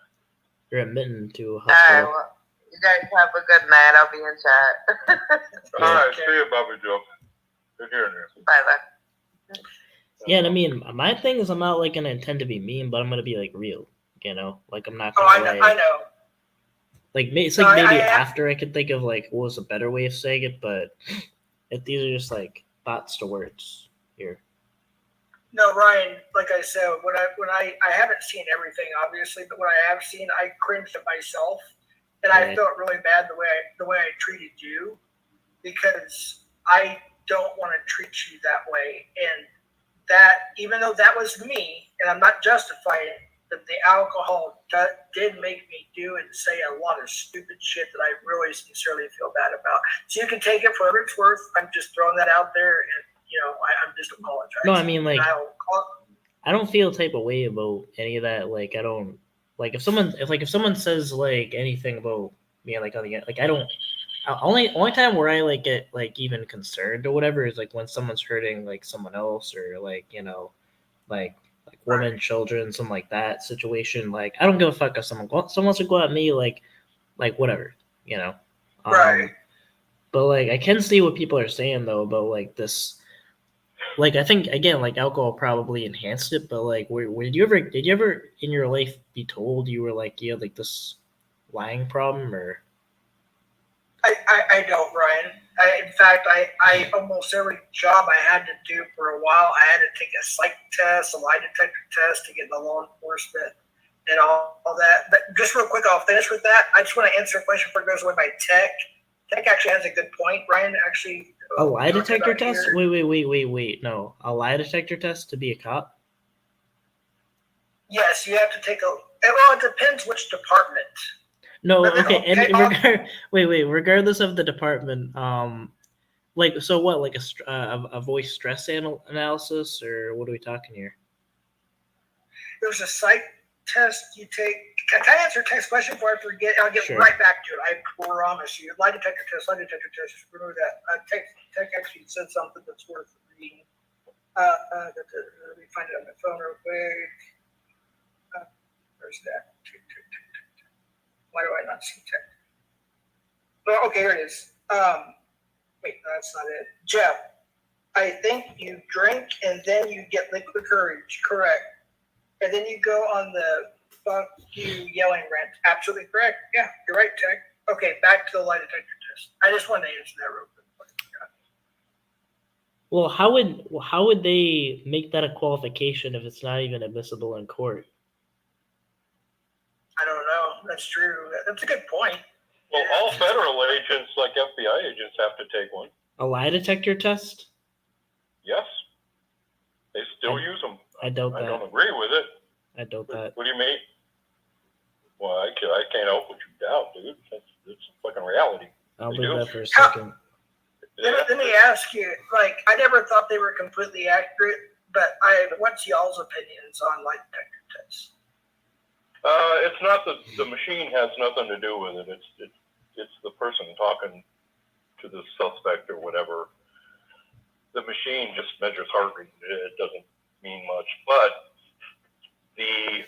You're admitting to a hospital. All right, well, you guys have a good night. I'll be in chat. All right, see you, Bobby Joe. Good hearing you. Bye. Yeah, and I mean, my thing is I'm not gonna intend to be mean, but I'm gonna be real. You know, I'm not gonna. I know. It's maybe after I could think of what was a better way of saying it, but these are just thoughts to words here. No, Ryan, like I said, when I haven't seen everything obviously, but when I have seen, I cringed at myself, and I felt really bad the way I treated you, because I don't want to treat you that way, and that even though that was me, and I'm not justifying it, that the alcohol did make me do and say a lot of stupid shit that I really sincerely feel bad about. So you can take it for whatever it's worth. I'm just throwing that out there, and I'm just apologizing. No, I mean, I don't feel type of way about any of that. I don't if someone says anything about me on the I don't. Only time where I get even concerned or whatever is when someone's hurting someone else, or women, children, something like that situation. I don't give a fuck if someone wants to go at me, whatever, Right. But I can see what people are saying though about this. I think again, alcohol probably enhanced it, but did you ever in your life be told you were you had this lying problem, or? I don't, Ryan. In fact, I almost every job I had to do for a while, I had to take a psych test, a lie detector test to get the law enforcement and all that. But just real quick, I'll finish with that. I just want to answer a question before it goes away by Tech. Tech actually has a good point. Ryan actually. A lie detector test? Wait. No. A lie detector test to be a cop? Yes, you have to take it depends which department. No, okay. And regardless of the department, so what? A voice stress analysis, or what are we talking here? There's a psych test you take. Can I answer Tech's question before I forget? I'll get right back to it. I promise you. Lie detector test. Just remember that. Tech actually said something that's worth reading. Let me find it on my phone real quick. Where's that? Why do I not see Tech? Well, okay, here it is. Wait, no, that's not it. Jeff, I think you drink and then you get liquid courage. Correct. And then you go on the fuck you yelling rant. Absolutely correct. Yeah, you're right, Tech. Okay, back to the lie detector test. I just wanted to answer that real quick. Well, how would they make that a qualification if it's not even admissible in court? I don't know. That's true. That's a good point. Well, all federal agents, like FBI agents, have to take one. A lie detector test? Yes. They still use them. I doubt I that. don't agree with it. I doubt that. What do you mean? Well, I can't help what you doubt, dude. It's fucking reality. I'll They leave do. that for a second. Let me ask you, like, I never thought they were completely accurate, but what's y'all's opinions on lie detector tests? It's not the machine has nothing to do with it. It's the person talking to the suspect or whatever. The machine just measures heart rate. It doesn't mean much, but the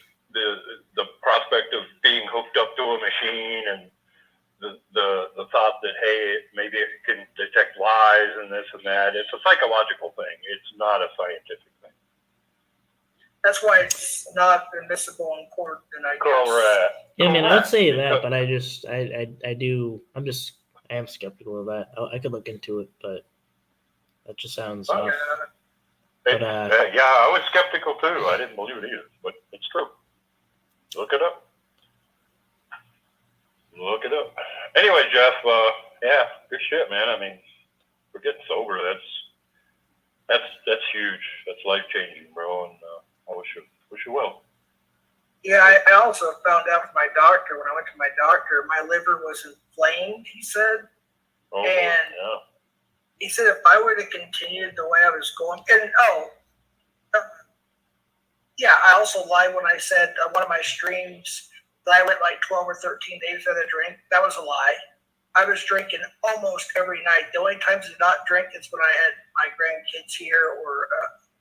prospect of being hooked up to a machine and the thought that, hey, maybe it can detect lies and this and that, it's a psychological thing. It's not a scientific thing. That's why it's not admissible in court, then I guess. Correct. Yeah, I mean, I would say Correct. that, but I am skeptical of that. I could look into it, but that just sounds off. But, yeah, I was skeptical too. I didn't believe it either, but it's true. Look it up. Look it up. Anyway, Jeff, yeah, good shit, man. I mean, we're getting sober. That's huge. That's life changing, bro. And I wish you well. Yeah, I also found out from my doctor when I went to my doctor, my liver was inflamed. He said, Oh, and yeah. he said if I were to continue the way I was going, and yeah, I also lied when I said on one of my streams that I went like 12 or 13 days without a drink. That was a lie. I was drinking almost every night. The only times I did not drink is when I had my grandkids here or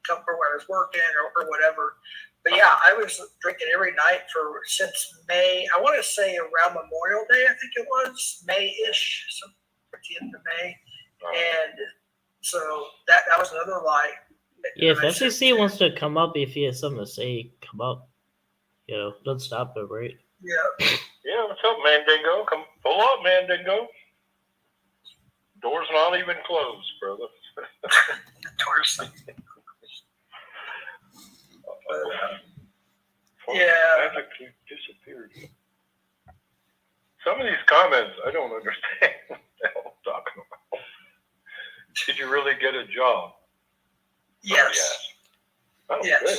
come from where I was working or whatever. But yeah, I was drinking every night since May. I want to say around Memorial Day, I think it was May-ish, at the end of May. And so that was another lie. yeah, if FCC wants to come up, if he has something to say, come up. You know, don't stop it, right? Yeah. Yeah, what's up, Mandingo? Come pull up, Mandingo. Door's not even closed, brother. Yeah. Magically disappeared. Some of these comments, I don't understand what the hell I'm talking about. Did you really get a job? Yes. Oh, Yes. good.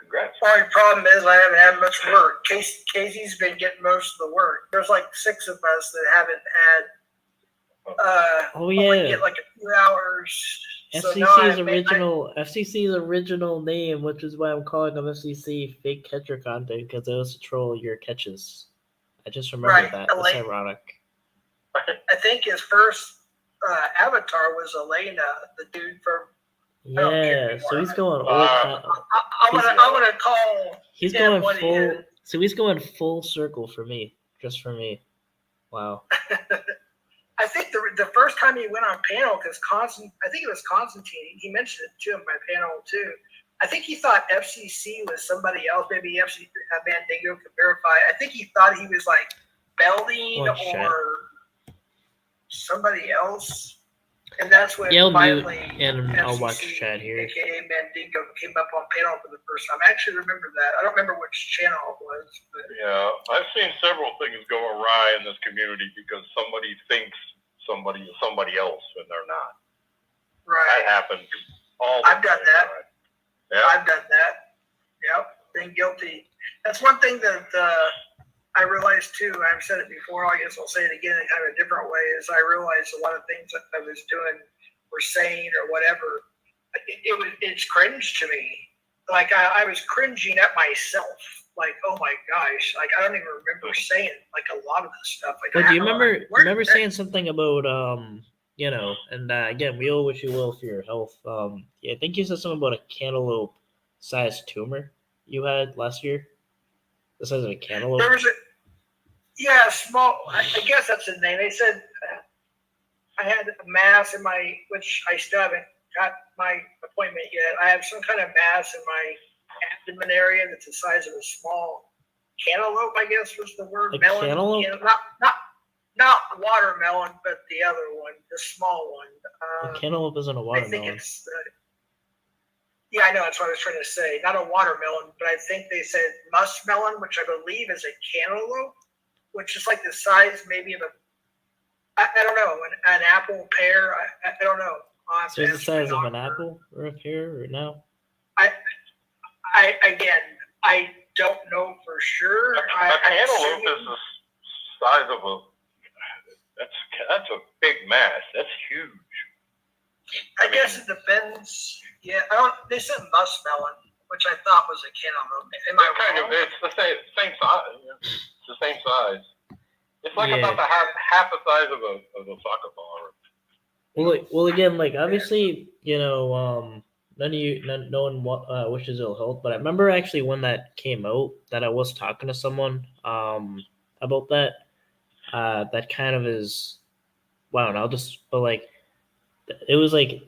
Congrats. The only problem is I haven't had much work. Casey's been getting most of the work. There's like 6 of us that haven't had. Only get like a few hours. FCC's original name, which is why I'm calling them FCC fake catcher content, because it was to troll your catches. I just remember that. That's ironic. I think his first avatar was Elena, the dude from. Yeah, so he's going old. I'm gonna call. He's going full. So he's going full circle for me, just for me. Wow. I think the first time he went on panel, because I think it was Constantine. He mentioned it too in my panel too. I think he thought FCC was somebody else. Maybe FCC Mandingo could verify. I think he thought he was like Belding or somebody else. And that's when finally and FCC, I'll watch chat here. AKA Mandingo, came up on panel for the first time. I actually remember that. I don't remember which channel it was. But. Yeah, I've seen several things go awry in this community because somebody thinks somebody is somebody else when they're not. Right. That happens all the time. I've done that. Right? Yeah. I've done that. Yep. Been guilty. That's one thing that I realized too. I've said it before. I guess I'll say it again in kind of a different way. Is I realized a lot of things that I was doing or saying or whatever. It's cringe to me. Like I was cringing at myself. Like, oh my gosh! Like I don't even remember saying like a lot of this stuff. Like, but do you remember saying something about you know? And again, we all wish you well for your health. Yeah, I think you said something about a cantaloupe-sized tumor you had last year. The size of a cantaloupe. There was small. I guess that's the name. They said I had a mass in my, which I still haven't got my appointment yet. I have some kind of mass in my abdomen area that's the size of a small cantaloupe. I guess was the word. A cantaloupe? not watermelon, but the other one, the small one. The cantaloupe isn't a I think watermelon. it's. Yeah, I know. That's what I was trying to say. Not a watermelon, but I think they said muskmelon, which I believe is a cantaloupe, which is like the size maybe of a. I don't know, an apple, pear. I don't know. So it's the size of an apple or a pear or no? I don't know for sure. A cantaloupe is the size of a. That's a big mass. That's huge. I guess it depends. Yeah, they said muskmelon, which I thought was a cantaloupe. Am I wrong? It's the same size. Yeah. It's the same size. It's like Yeah. about the half the size of a soccer ball. Well, again, like obviously, no one wishes ill health, but I remember actually when that came out that I was talking to someone about that. That kind of is, wow. And but like, it was like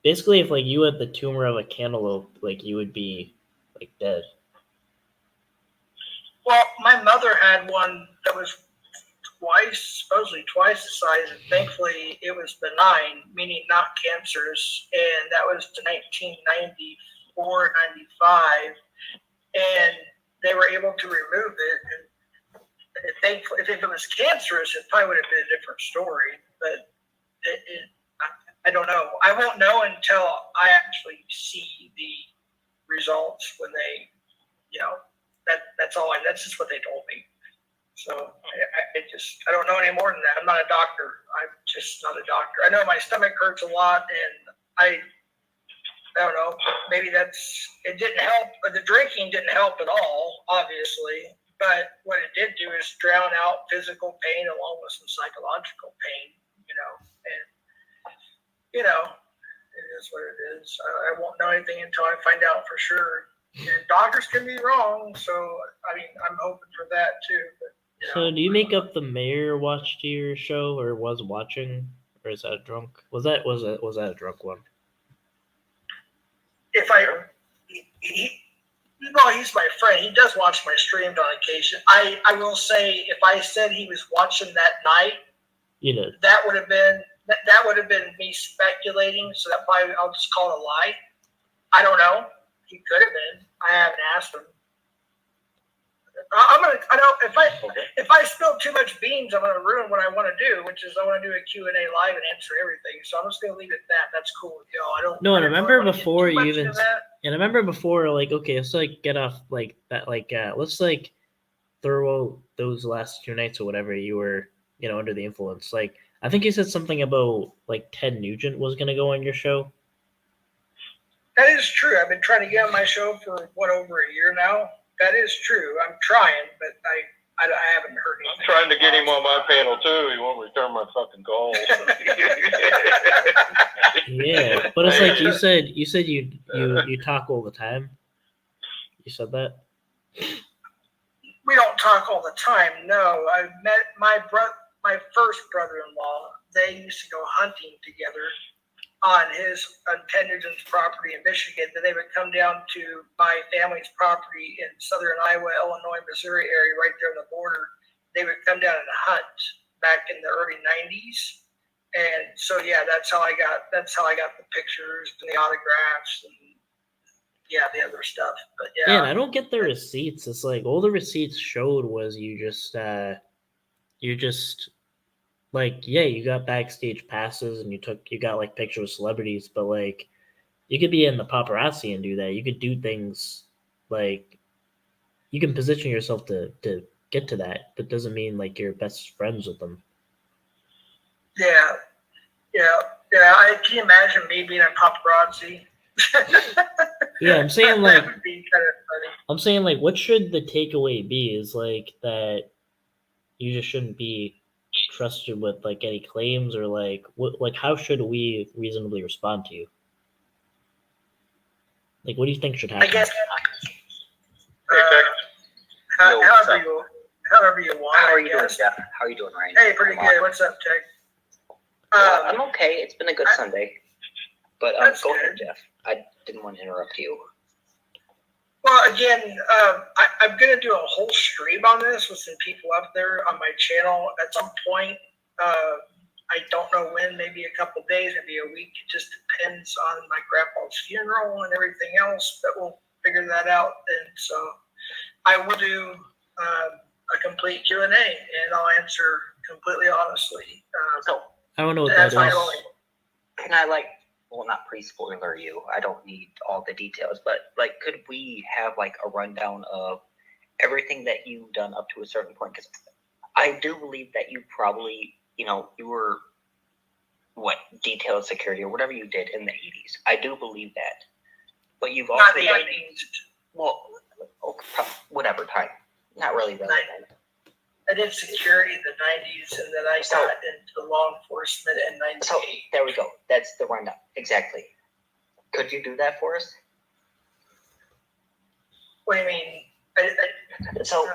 basically if like you had the tumor of a cantaloupe, like you would be like dead. Well, my mother had one that was supposedly twice the size, and thankfully it was benign, meaning not cancerous, and that was to 1994, 95, and they were able to remove it. And thankfully, if it was cancerous, it probably would have been a different story, but I don't know. I won't know until I actually see the results when they, that's just what they told me. So I don't know any more than that. I'm not a doctor. I'm just not a doctor. I know my stomach hurts a lot, and I don't know. Maybe it didn't help. The drinking didn't help at all, obviously. But what it did do is drown out physical pain along with some psychological pain. And it is what it is. I won't know anything until I find out for sure. And doctors can be wrong, so I mean, I'm hoping for that too. But, So do you make up the mayor watched your show or was watching, or is that drunk? Was that a drunk one? If he's my friend. He does watch my streams on occasion. I will say, if I said he was watching that night, You did. that would have been me speculating. So that probably I'll just call it a lie. I don't know. He could have been. I haven't asked him. If I spill too much beans, I'm gonna ruin what I want to do, which is I want to do a Q&A live and answer everything. So I'm just gonna leave it at that. That's cool. I don't. No, and I remember really wanna before get too you much even. into that. And I remember before, like, okay, let's like get off like that, like let's like throw out those last 2 nights or whatever you were, under the influence. Like, I think you said something about like Ted Nugent was gonna go on your show. That is true. I've been trying to get on my show for over a year now. That is true. I'm trying, but I haven't heard anything. I'm trying to get him on my panel too. He won't return my fucking calls. Yeah, but it's like you said you talk all the time. You said that. We don't talk all the time. No, I've met my first brother-in-law. They used to go hunting together on Ted Nugent's property in Michigan. Then they would come down to my family's property in southern Iowa, Illinois, Missouri area, right there on the border. They would come down and hunt back in the early 90s. And so, yeah, that's how I got the pictures and the autographs and the other stuff. But yeah. Man, I don't get the receipts. It's like all the receipts showed was you just like, yeah, you got backstage passes and you got like pictures of celebrities, but like you could be in the paparazzi and do that. You could do things like you can position yourself to get to that, but doesn't mean like you're best friends with them. Yeah. I can imagine me being a paparazzi. Yeah, I'm saying like that would be kind of funny. I'm saying like what should the takeaway be is like that you just shouldn't be trusted with like any claims or like how should we reasonably respond to you? Like what do you think should happen? I guess Hey, Tech. however you want. How are you doing, guess. Jeff? How are you doing, Ryan? Hey, pretty good. What's up, Tech? I'm okay. It's been a good Sunday. But That's go good. ahead, Jeff. I didn't want to interrupt you. Well, again, I'm going to do a whole stream on this with some people up there on my channel at some point. I don't know when, maybe a couple days, maybe a week. It just depends on my grandpa's funeral and everything else, but we'll figure that out. And so I will do a complete Q&A, and I'll answer completely honestly. So I don't know what That's that my is. only. can I well, not pre-spoiler you. I don't need all the details, but could we have a rundown of everything that you've done up to a certain point? Because I do believe that you probably, you were detailed security or whatever you did in the 80s. I do believe that, but you've also Not the 80s. Whatever time, not really relevant. I did security in the 90s, and then I got into law enforcement in 98. So there we go. That's the rundown. Exactly. Could you do that for us? What do you mean? So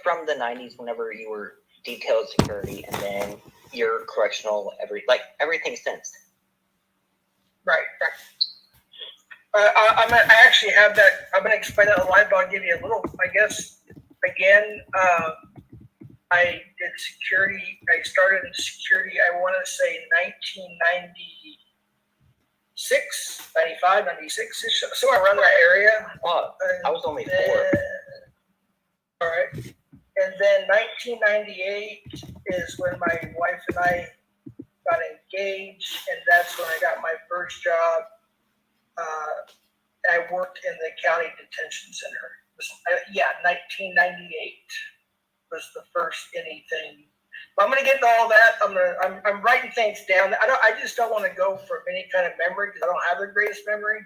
from the 90s, whenever you were detailed security, and then your correctional, everything since. Right. I actually have that. I'm going to explain that live, but I'll give you a little, I guess, again. I did security. I started in security, I want to say 1996, 95, 96, somewhere around that area. Oh, I was only 4. All right. And then 1998 is when my wife and I got engaged, and that's when I got my first job. I worked in the county detention center. 1998 was the first anything. But I'm gonna get into all that. I'm writing things down. I just don't want to go from any kind of memory because I don't have the greatest memory.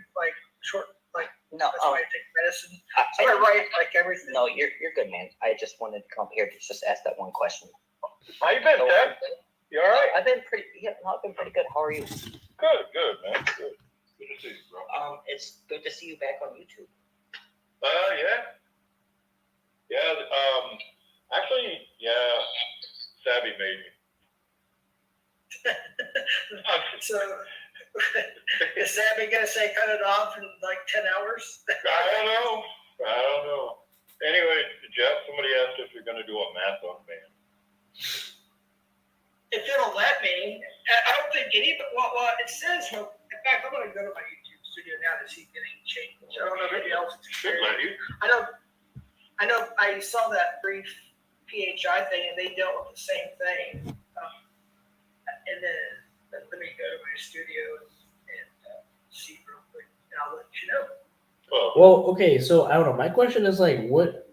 No, that's why I take medicine. So I write everything. No, you're good, man. I just wanted to come here to just ask that one question. How you been, Ted? You all right? I've been pretty good. How are you? Good, man. Good. Good to see you, bro. It's good to see you back on YouTube. Yeah. Actually, Savvy made me. So is Sammy gonna say cut it off in 10 hours? I don't know. Anyway, Jeff, somebody asked if you're gonna do a marathon band. If it'll let me, I don't think well, it says. In fact, I'm gonna go to my YouTube studio now to see if anything changed. I don't know if anybody else is Should let you. I know. I saw that brief PHI thing, and they dealt with the same thing. And then let me go to my studio and see real quick, and I'll let you know. Well, okay, so I don't know. My question is what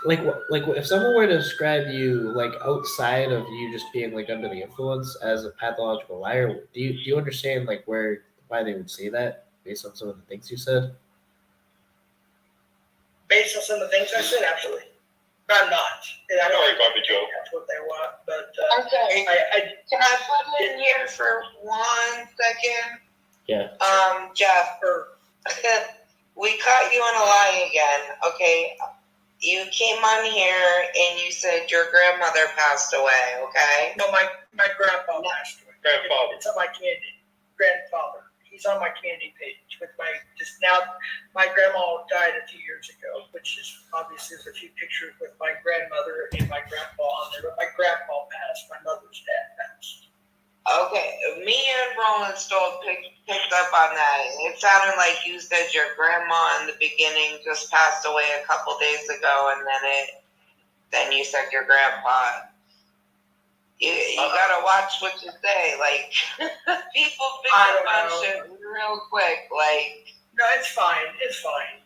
if someone were to describe you outside of you just being under the influence as a pathological liar, do you understand why they would say that based on some of the things you said? Based on some of the things I said, absolutely. But I'm not. I don't Sorry, Bobby Joe. That's what they want. But Okay. Can I put in here for 1 second? Yeah. Jeff, we caught you in a lie again. Okay. You came on here and you said your grandmother passed away. Okay. No, my grandpa passed away. Grandfather. It's on my community. Grandfather. He's on my community page with my grandma died a few years ago, which is obviously there's a few pictures with my grandmother and my grandpa on there. But my grandpa passed. My mother's dad passed. Okay. Me and Roland Stoll picked up on that. It sounded like you said your grandma in the beginning just passed away a couple days ago, and then you said your grandpa. You gotta watch what you say. People pick up on shit real quick. No, it's fine. It's fine.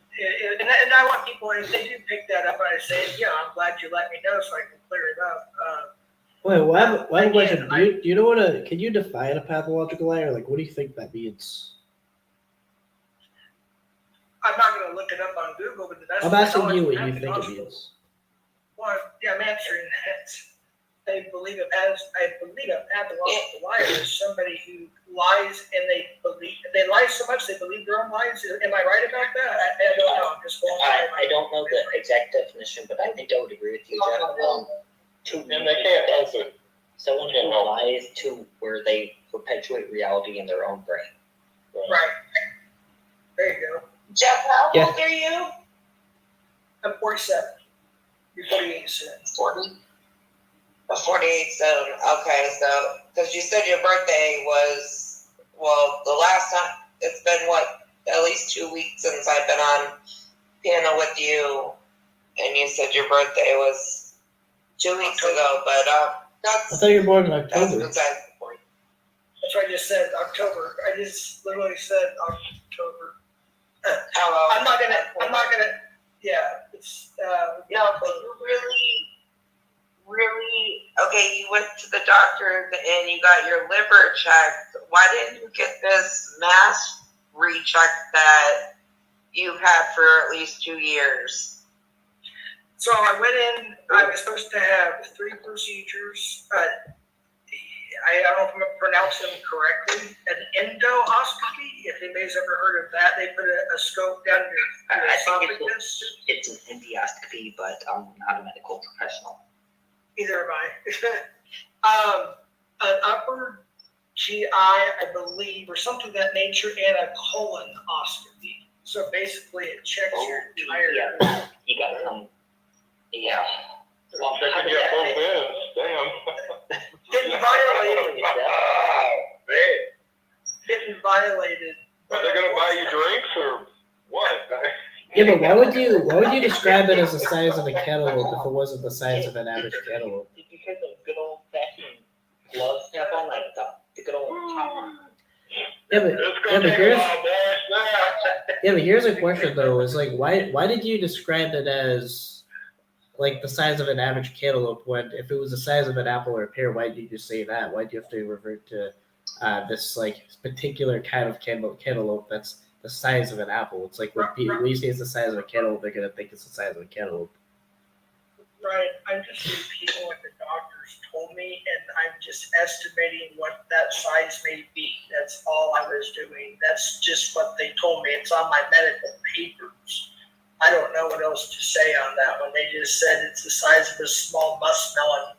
And I want people, if they do pick that up, I say, I'm glad you let me know so I can clear it up. Wait, well, I have a question. Do you know can you define a pathological liar? What do you think that means? I'm not going to look it up on Google, but that's I'm asking you what you think it means. Well, I'm answering that. I believe a pathological liar is somebody who lies and they lie so much they believe their own lies. Am I right about that? I don't know. I'm just going I don't know the exact definition, but I think I would agree with you, Jeff. And they can't help it. Someone who lies to where they perpetuate reality in their own brain. Right. There you go. Jeff, how old are you? 47. You're 48 soon. 40? 48 soon. Okay, so, because you said your birthday was, well, the last time, it's been what, at least 2 weeks since I've been on piano with you, and you said your birthday was 2 weeks ago, but I that's thought you were born in besides October. the point. That's what I just said, October. I just literally said October. Hello. I'm not gonna, yeah, it's, No, but you really, okay, you went to the doctor and you got your liver checked. Why didn't you get this mass recheck that you've had for at least 2 years? so I went in, I was supposed to have 3 procedures. I don't know if I'm pronouncing them correctly. An endoscopy, if anybody's ever heard of that, they put a scope down your I think esophagus. it's an endoscopy, but I'm not a medical professional. Either am I. An upper GI, I believe, or something of that nature, and a colonoscopy. So basically, it checks your entire. Yeah, you got some. Yeah. Well, how Checking did your that- both ends, damn. Didn't violate it. Oh, man. Didn't violate it. Are they gonna buy you drinks or what? Yeah, but why would you describe it as the size of a cantaloupe if it wasn't the size of an average cantaloupe? Did you hear the good old fashioned gloves snap on, like the good old top? Yeah, but It's yeah, gonna but take a here's while, boys. yeah, but here's a question though: is like why did you describe it as like the size of an average cantaloupe when if it was the size of an apple or a pear, why did you just say that? Why do you have to revert to this like particular kind of cantaloupe that's the size of an apple? It's like when you say it's the size of a cantaloupe, they're gonna think it's the size of a cantaloupe. Right. I'm just repeating what the doctors told me, and I'm just estimating what that size may be. That's all I was doing. That's just what they told me. It's on my medical papers. I don't know what else to say on that one. They just said it's the size of a small muskmelon.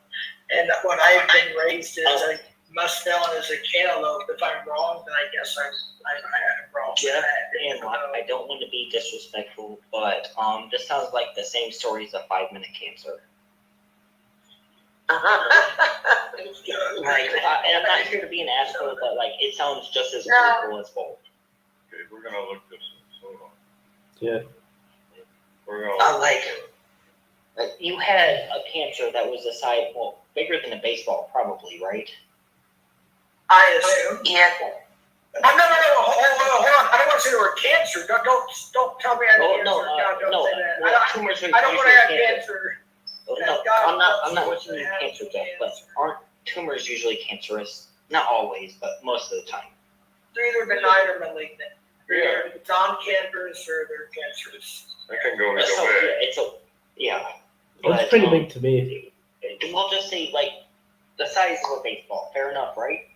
And what I've been raised is a muskmelon is a cantaloupe. If I'm wrong, then I guess I'm wrong. Jeff and I don't want to be disrespectful, but this sounds like the same story as a 5-minute cancer. Like, and I'm not here to be an asshole, but like it sounds just as horrible as both. Okay, we're gonna look this up. Hold on. Yeah. We're gonna Like you had a cancer that was the size, well, bigger than a baseball, probably, right? I assume. Yeah. Oh, no, hold on. I don't want to say the word cancer. Don't tell me I have cancer. Don't say that. Tumors are I don't want to have cancer. No, I'm not mentioning cancer, Jeff, but aren't tumors usually cancerous? Not always, but most of the time. They're either benign or malignant. Yeah. They're non-cancerous or they're cancerous. I can go So, either way. it's a, yeah. It's But, pretty big to me. We'll just say, like, the size of a baseball. Fair enough, right?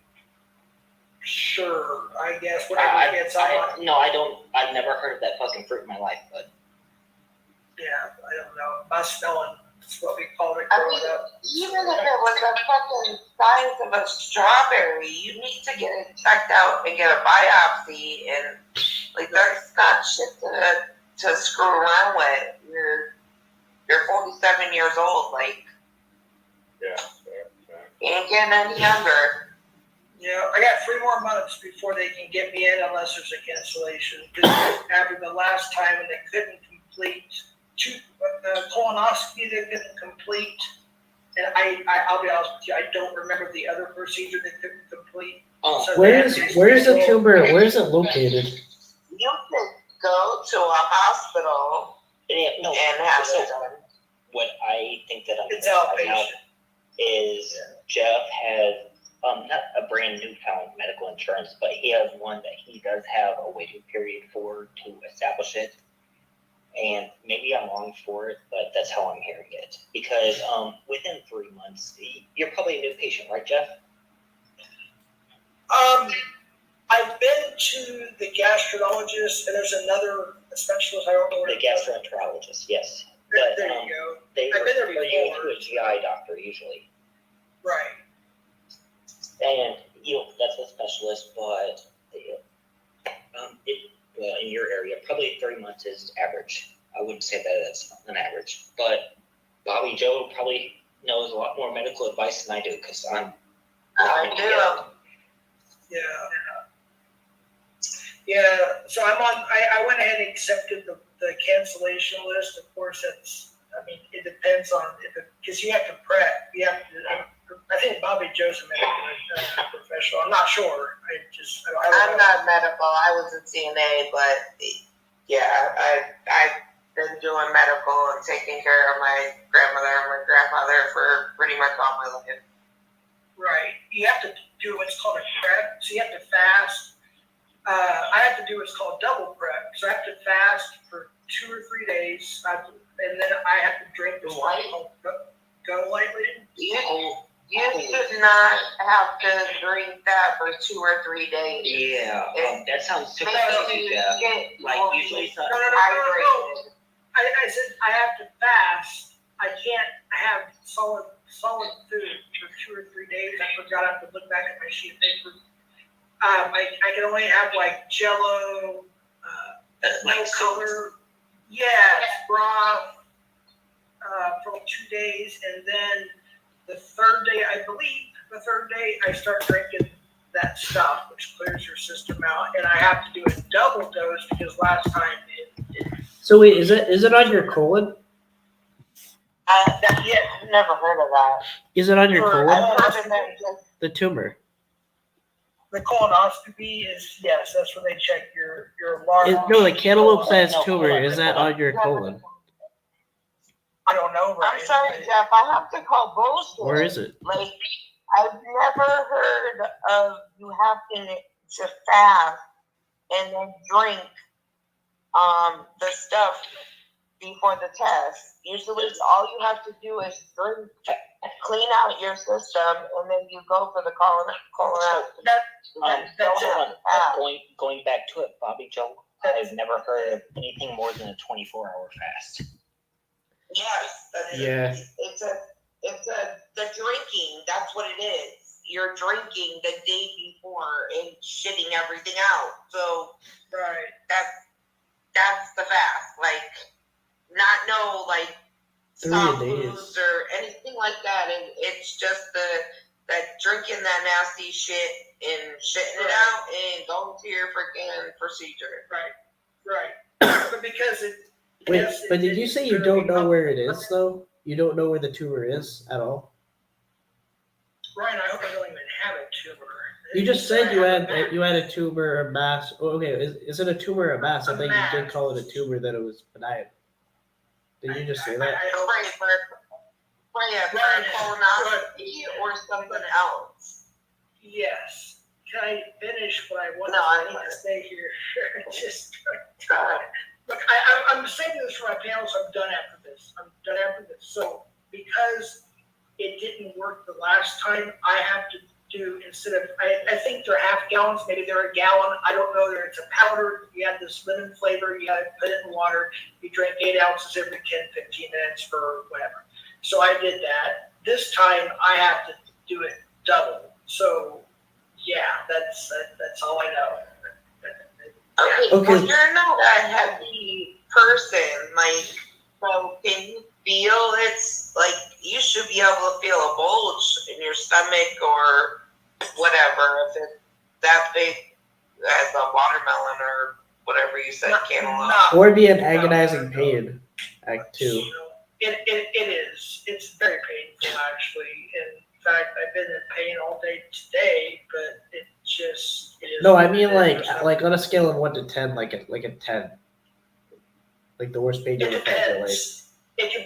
Sure, I guess whatever gets on. I've never heard of that fucking fruit in my life, but. Yeah, I don't know. Muskmelon is what we called it I growing mean, up. even if it was a fucking size of a strawberry, you need to get it checked out and get a biopsy, and like that's not shit to screw around with. You're 47 years old, like Yeah. you ain't getting any younger. Yeah, I got 3 more months before they can get me in unless there's a cancellation. Because after the last time and they couldn't complete the colonoscopy, they couldn't complete. And I'll be honest with you, I don't remember the other procedure they couldn't complete. Oh, So Where is the tumor? Where is it located? You could go to a hospital no, and have so it done. what I think that I'm It's doing right now outpatient. is Jeff has not a brand newfound medical insurance, but he has one that he does have a waiting period for to establish it. And maybe I'm wrong for it, but that's how I'm hearing it. Because within 3 months, you're probably a new patient, right, Jeff? I've been to the gastrologist, and there's another specialist. I don't know where. The gastroenterologist, yes. There, But there you go. they I've been there refer you before. to a GI doctor usually. Right. And that's a specialist, but well, in your area, probably 3 months is average. I wouldn't say that as an average, but Bobby Joe probably knows a lot more medical advice than I do because I'm. I do. Yeah, so I went ahead and accepted the cancellation list. Of course, it depends on, because you have to prep. I think Bobby Joe's a medical professional. I'm not sure. I'm not medical. I was a CNA, but yeah, I've been doing medical and taking care of my grandmother and my grandfather for pretty much all my life. Right. You have to do what's called a prep. So you have to fast. I have to do what's called double prep. So I have to fast for 2 or 3 days, and then I have to drink this water called Go Lightly. You should not have to drink that for 2 or 3 days. Yeah, that sounds super Basically, crazy. Like usually it's not. No. I said I have to fast. I can't have solid food for 2 or 3 days. I forgot. I have to look back at my sheet of paper. I can only have like Jello, no color, broth, for like 2 days, and then the third day, I start drinking that stuff, which clears your system out, and I have to do a double dose because last time it So wait, is it on your colon? I've never heard of that. Is it on your colon? Other than just The tumor. The colonoscopy is, yes, that's where they check your large. No, the cantaloupe-sized tumor. Is that on your colon? I don't know, right? I'm sorry, Jeff. I have to call bullshit. Where is it? Like, I've never heard of you having to fast and then drink the stuff before the test. Usually, all you have to do is drink, clean out your system, and then you go for the colonoscopy. Going back to it, Bobby Joe, I've never heard of anything more than a 24-hour fast. Yes, Yeah. The drinking. That's what it is. You're drinking the day before and shitting everything out. So Right. that's the fast. Like, not no like 3 soft days. foods or anything like that. And it's just that drinking that nasty shit and shitting it out and going to your freaking procedure. Right. But because it. Wait, yes, but did you say you it's don't gonna know be where it is though? You don't know where the tumor is at all? Ryan, I hope I don't even have a tumor. You just said you I have had a tumor or mass. Oh, okay, is it a tumor or a mass? I A think you did mass. call it a tumor that it was benign. Did you just say that? I hope Pray for a colonoscopy or something else. yes. Can I finish what I want? No, I need need to to. stay here. Just look. I'm saving this for my panel, so I'm done after this. So because it didn't work the last time, I have to do instead of I think they're half gallons, maybe they're a gallon. I don't know. It's a powder. You have this lemon flavor. You got to put it in water. You drink 8 ounces every 10-15 minutes for whatever. So I did that. This time I have to do it double. So yeah, that's all I know. Okay. Well, you're not a heavy person. Like, so can you feel it's like you should be able to feel a bulge in your stomach or whatever if it's that big as a watermelon or whatever you said, cantaloupe. Or be an agonizing pain. Act 2. It is. It's very painful, actually. In fact, I've been in pain all day today, but it just it is. No, I mean like on a scale of 1 to 10, like a 10. Like the worst pain you It ever felt in your life. depends. It could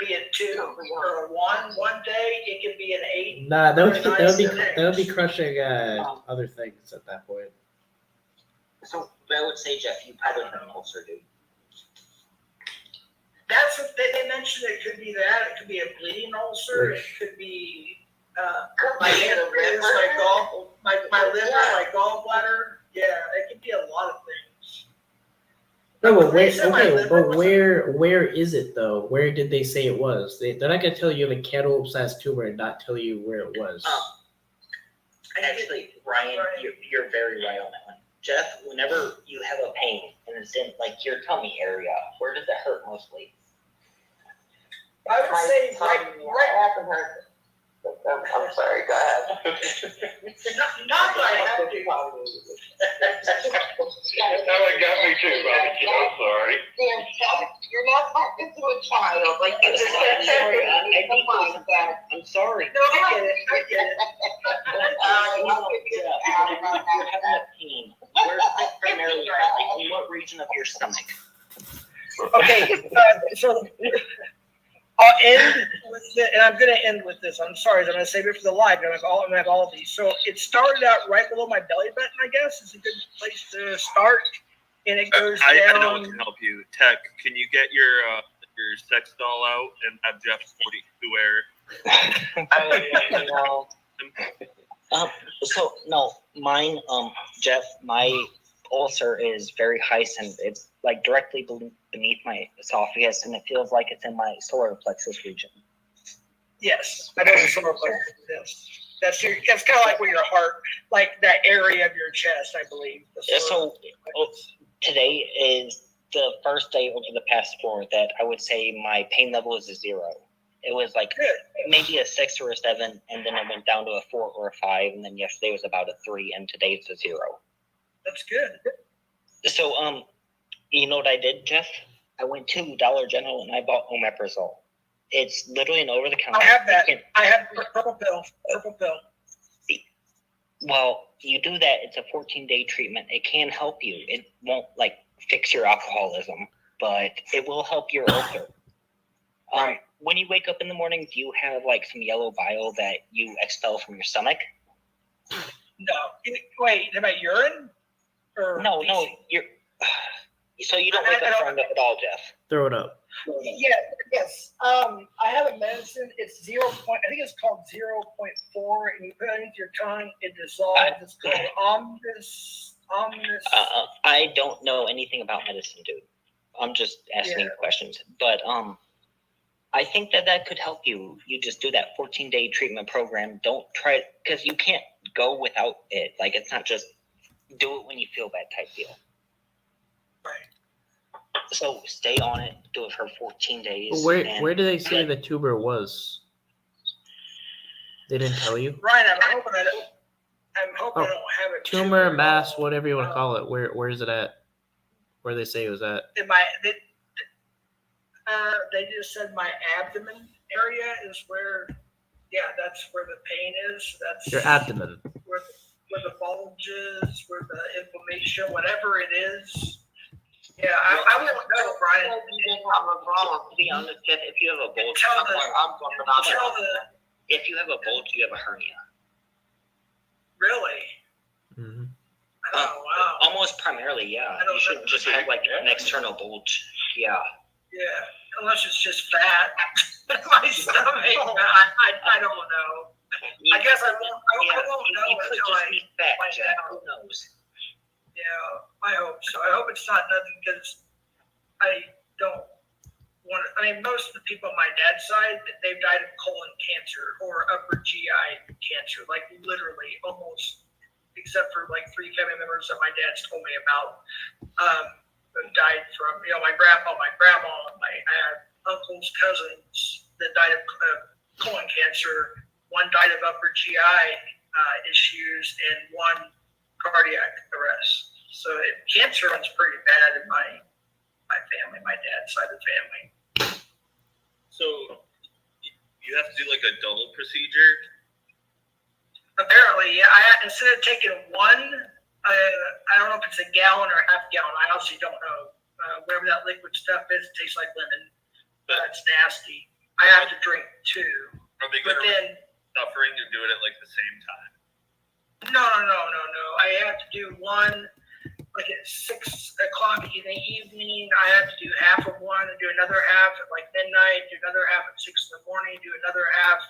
be a 2 or a 1 one day. It could be an 8. Nah, that would be crushing other things at that point. So I would say, Jeff, you probably have an ulcer, dude. That's what they mentioned. It could be that. It could be a bleeding ulcer. It could be my pancreas, my liver, my gallbladder. Yeah, it could be a lot of things. No, but They said my liver was where is it though? Where did they say it was? They're not gonna tell you you have a cantaloupe-sized tumor and not tell you where it was. Actually, Ryan, you're very right on that one. Jeff, whenever you have a pain and it's in like your tummy area, where does it hurt mostly? I would say right. haven't heard. I'm sorry, go ahead. Not that I have to. That one got me too, Bobby. I'm sorry. You're not talking to a child. Like, I'm sorry. No, I get it. I get it. You're having a pain. Where's it primarily hurt? Like, in what region of your stomach? Okay, so I'll end with it, and I'm going to end with this. I'm sorry, I'm going to save it for the live. I'm going to have all of these. So it started out right below my belly button, I guess. It's a good place to start. And it goes I down. know what can help you. Tech, can you get your sex doll out and have Jeff 42 wear? So no, mine, Jeff, my ulcer is very hysten. It's like directly beneath my esophagus, and it feels like it's in my solar plexus region. Yes, I know the solar plexus. Yes. That's kind of like where your heart, like that area of your chest, I believe. So today is the first day over the past 4 that I would say my pain level is a 0. It was like maybe a 6 or a 7, and then it went down to a 4 or a 5, and then yesterday was about a 3, and today it's a 0. That's good. So, you know what I did, Jeff? I went to Dollar General and I bought omeprazole. It's literally an over-the-counter. I have that. I have purple pill. Purple pill. Well, you do that. It's a 14-day treatment. It can help you. It won't like fix your alcoholism, but it will help your ulcer. When you wake up in the morning, do you have like some yellow bile that you expel from your stomach? No. Wait, about urine? Or No, you're. So you don't wake up throwing up at all, Jeff. Throw it up. Yeah, yes. I have a medicine. It's 0. I think it's called 0.4, and you put it into your tongue. It dissolves. It's called Omnis. I don't know anything about medicine, dude. I'm just asking you questions. But I think that could help you. You just do that 14-day treatment program. Don't try it because you can't go without it. Like it's not just do it when you feel bad type deal. Right. So stay on it. Do it for 14 days. Where do they say the tumor was? They didn't tell you? Ryan, I'm hoping I don't have a tumor, mass, whatever you want to call it. Where is it at? Where they say it was at? They just said my abdomen area is where. Yeah, that's where the pain is. That's your abdomen. Where the bulge is, where the inflammation, whatever it is. Yeah, I won't know, Brian. To be honest, Jeff, if you have a bulge, if you have a bulge, you have a hernia. Really? Mm-hmm. Oh, wow. Almost primarily, yeah. You shouldn't just have like an external bulge. Yeah. Yeah, unless it's just fat. My stomach. I don't know. I guess I won't know until I fat, find Jack. out. Who knows? Yeah, I hope so. I hope it's not nothing because I don't want to. I mean, most of the people on my dad's side, they've died of colon cancer or upper GI cancer, like literally almost, except for like 3 family members that my dad's told me about, died from, my grandpa, my grandma, I had uncles, cousins that died of colon cancer. One died of upper GI issues and one cardiac arrest. So cancer runs pretty bad in my family, my dad's side of the family. So you have to do like a double procedure? Apparently, yeah. Instead of taking one, I don't know if it's a gallon or a half gallon. I honestly don't know. Whatever that liquid stuff is, it tastes like lemon. It's nasty. I have to drink 2. Are they going to suffering to do it at like the same time? No. I have to do one like at 6 o'clock in the evening. I have to do half of one and do another half at like midnight, do another half at 6 in the morning, do another half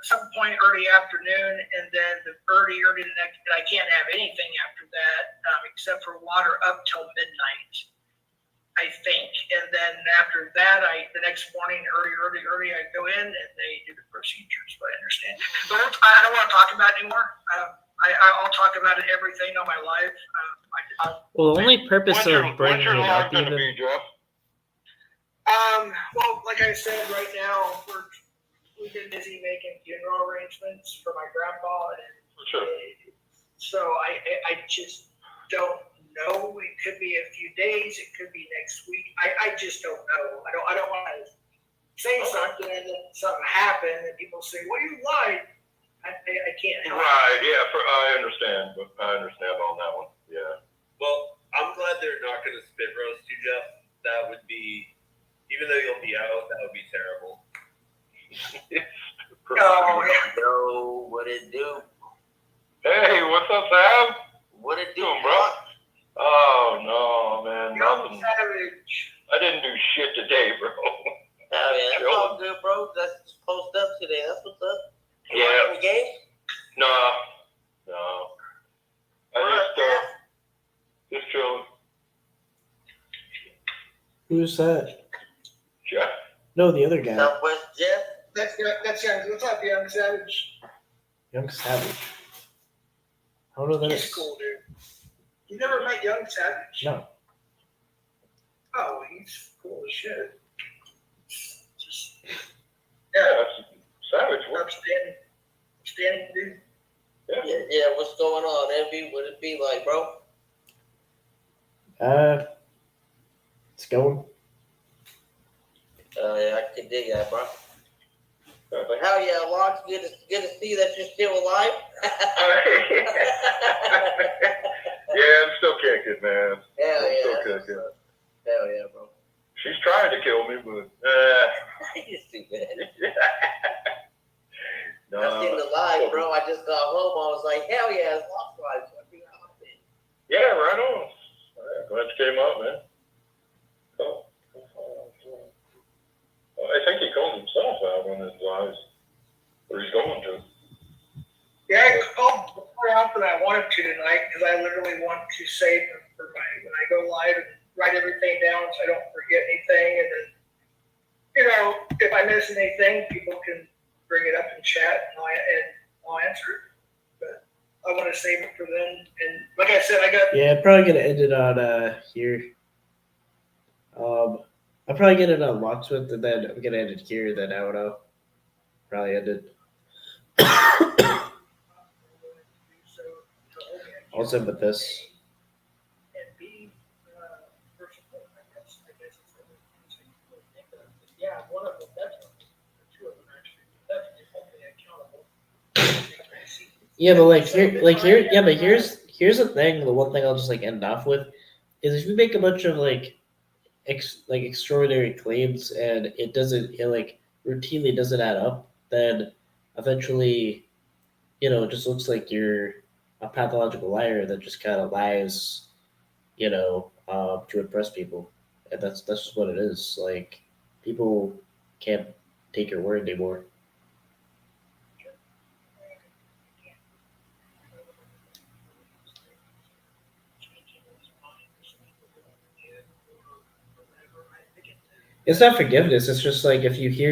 some point early afternoon, and then the early the next. And I can't have anything after that except for water up till midnight, I think. And then after that, the next morning, early, I go in and they do the procedures. But I understand. But I don't want to talk about it anymore. I I'll talk about everything on my live. Well, the only purpose When's your of bringing it live up gonna even. be, Jeff? Well, like I said, right now we've been busy making funeral arrangements for my grandpa, and Sure. so I just don't know. It could be a few days. It could be next week. I just don't know. I don't want to say something and then something happen and people say, "Well, you lied." I can't help it. Right, yeah, I understand, but I understand on that one, yeah. Well, I'm glad they're not going to spit roast you, Jeff. That would be, even though you'll be out, that would be terrible. Oh, yeah. Yo, what it do? Hey, what's up, Sam? What it do, Doing, bro? Oh, no, man, Young nothing. Savage. I didn't do shit today, bro. Hell yeah, that's all good, bro. Let's just post up today. That's what's up. You Yeah. watching the game? No. I just chilling. Who's that? Jeff. No, the other guy. Southwest Jeff? That's young. What's up, Young Savage? Young Savage. I don't know that He's it's. cool, dude. You never met Young Savage? No. Oh, he's cool as shit. Just, Yeah, yeah, that's Savage. What? upstanding dude. Yeah, what's going on, Envy? What it be like, bro? It's going. Yeah, I can dig that, bro. But hell yeah, Locke, good to see that you're still alive. Yeah, I'm still kicking, man. Hell I'm yeah. still that's kicking. what's up. Hell yeah, bro. She's trying to kill me, but You're stupid. no. I seen the live, bro. I just got home. I was like, hell yeah, it's Locke live. Yeah, right on. Glad you came out, man. Cool. I think he called himself out on his lives, or he's going to. Yeah, I called more often than I wanted to tonight because I literally want to save them for when I go live and write everything down so I don't forget anything. And then, if I miss anything, people can bring it up in chat and I'll answer it. But I want to save it for them. And like I said, I got. Yeah, I'm probably gonna end it on here. I'll probably get it on Locksmith and then I'm gonna end it here. Then I don't know. Probably end it. Also, with this. And be, first of all, I guess it's the only things I can really think of. Yeah, one of them definitely. Two of them actually. Definitely hold me accountable. Yeah, but here's the thing. The one thing I'll just end off with is if we make a bunch of extraordinary claims and it routinely doesn't add up, then eventually, it just looks like you're a pathological liar that just kind of lies, to impress people, and that's just what it is. Like, people can't take your word anymore. It's not forgiveness. It's just like if you hear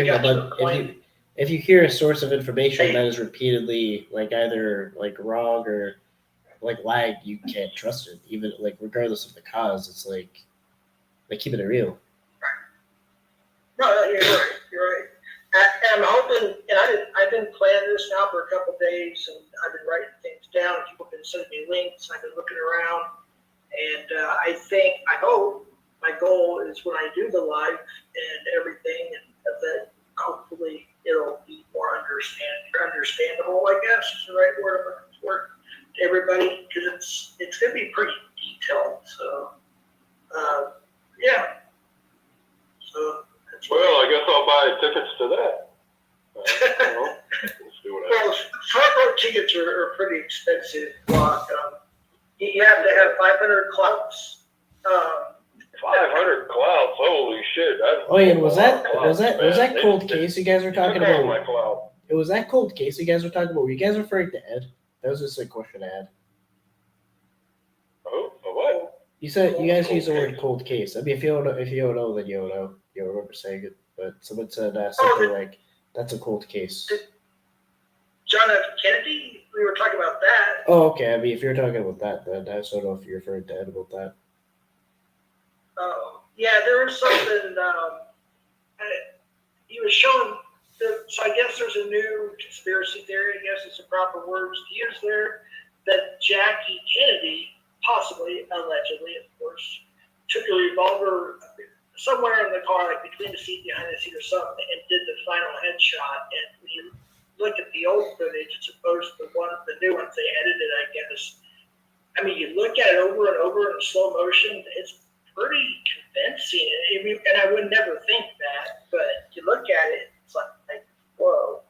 if you hear a source of information that is repeatedly either wrong or lied, you can't trust it, even regardless of the cause. It's like keeping it real. No, you're right. You're right. And I'm hoping, and I've been planning this now for a couple of days, and I've been writing things down. People have been sending me links. I've been looking around, and I hope my goal is when I do the live and everything, and that hopefully it'll be more understandable. I guess is the right word I'm looking for to everybody, because it's going to be pretty detailed. So, yeah. So. Well, I guess I'll buy tickets to that. We'll see what happens. Well, front row tickets are pretty expensive. You have to have 500 clouts. 500 clouds, holy shit! Oh yeah, was that cold case you guys were talking about? My cloud. It was that cold case you guys were talking about. Were you guys referring to Ed? That was just a question I had. Oh, what? You said you guys used the word cold case. I mean, if you don't know, then you don't know. You don't remember saying it. But someone said something like, "That's a cold case." John F. Kennedy, we were talking about that. Oh, okay. I mean, if you're talking about that, then I don't know if you're referring to Ed about that. Oh, yeah, there was something. He was showing. So I guess there's a new conspiracy theory. I guess it's the proper words to use there. That Jackie Kennedy, possibly, allegedly, of course, took a revolver somewhere in the car, like between the seat, behind the seat, or something, and did the final headshot. And when you look at the old footage, as opposed to the new ones they edited, I guess. I mean, you look at it over and over in slow motion. It's pretty convincing. And I would never think that, but you look at it, it's like whoa.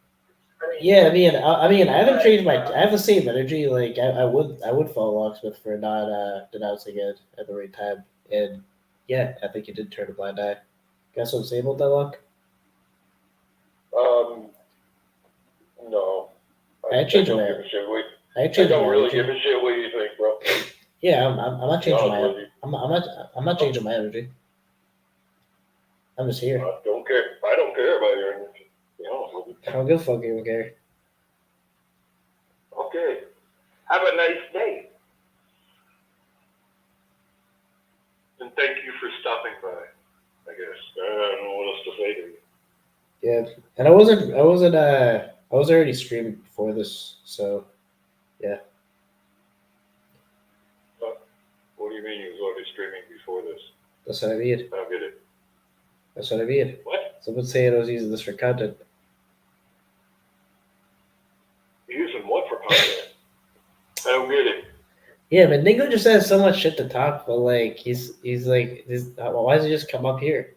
Yeah, I haven't changed my. I have the same energy. Like I would follow Locksmith for not denouncing it at the right time. And yeah, I think you did turn a blind eye. Guess what I'm saying about that, Lock? No. I changed don't my. give a shit what- I I changed don't my really energy. give a shit what you think, bro. Yeah, I'm not changing my. honest with you. I'm not changing my energy. I'm just here. I don't care. I don't care about your energy. To be honest with you. I don't give a fuck. You don't care. Okay. Have a nice day. And thank you for stopping by, I guess. I don't know what else to say to you. Yeah, and I was already streaming before this, so yeah. What do you mean you was already streaming before this? That's what I mean. I don't get it. That's what I mean. What? Someone saying I was using this for content. You're using what for content? I don't get it. Yeah, but Ningo just has so much shit to talk, but like he's like, why does he just come up here?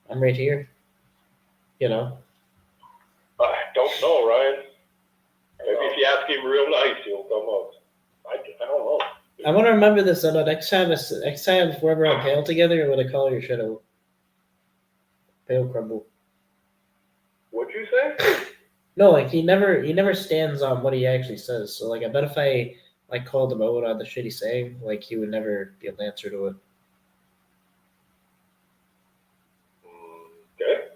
I'm right here. You know. I don't know, Ryan. Maybe if you ask him real nice, he'll come up. I don't know. I want to remember this. So next time if we're ever on Pale together, I'm gonna call your shit out. Pale crumble. What'd you say? No, like he never stands on what he actually says. So like I bet if I like called him out on the shit he's saying, like he would never be able to answer to it. Okay.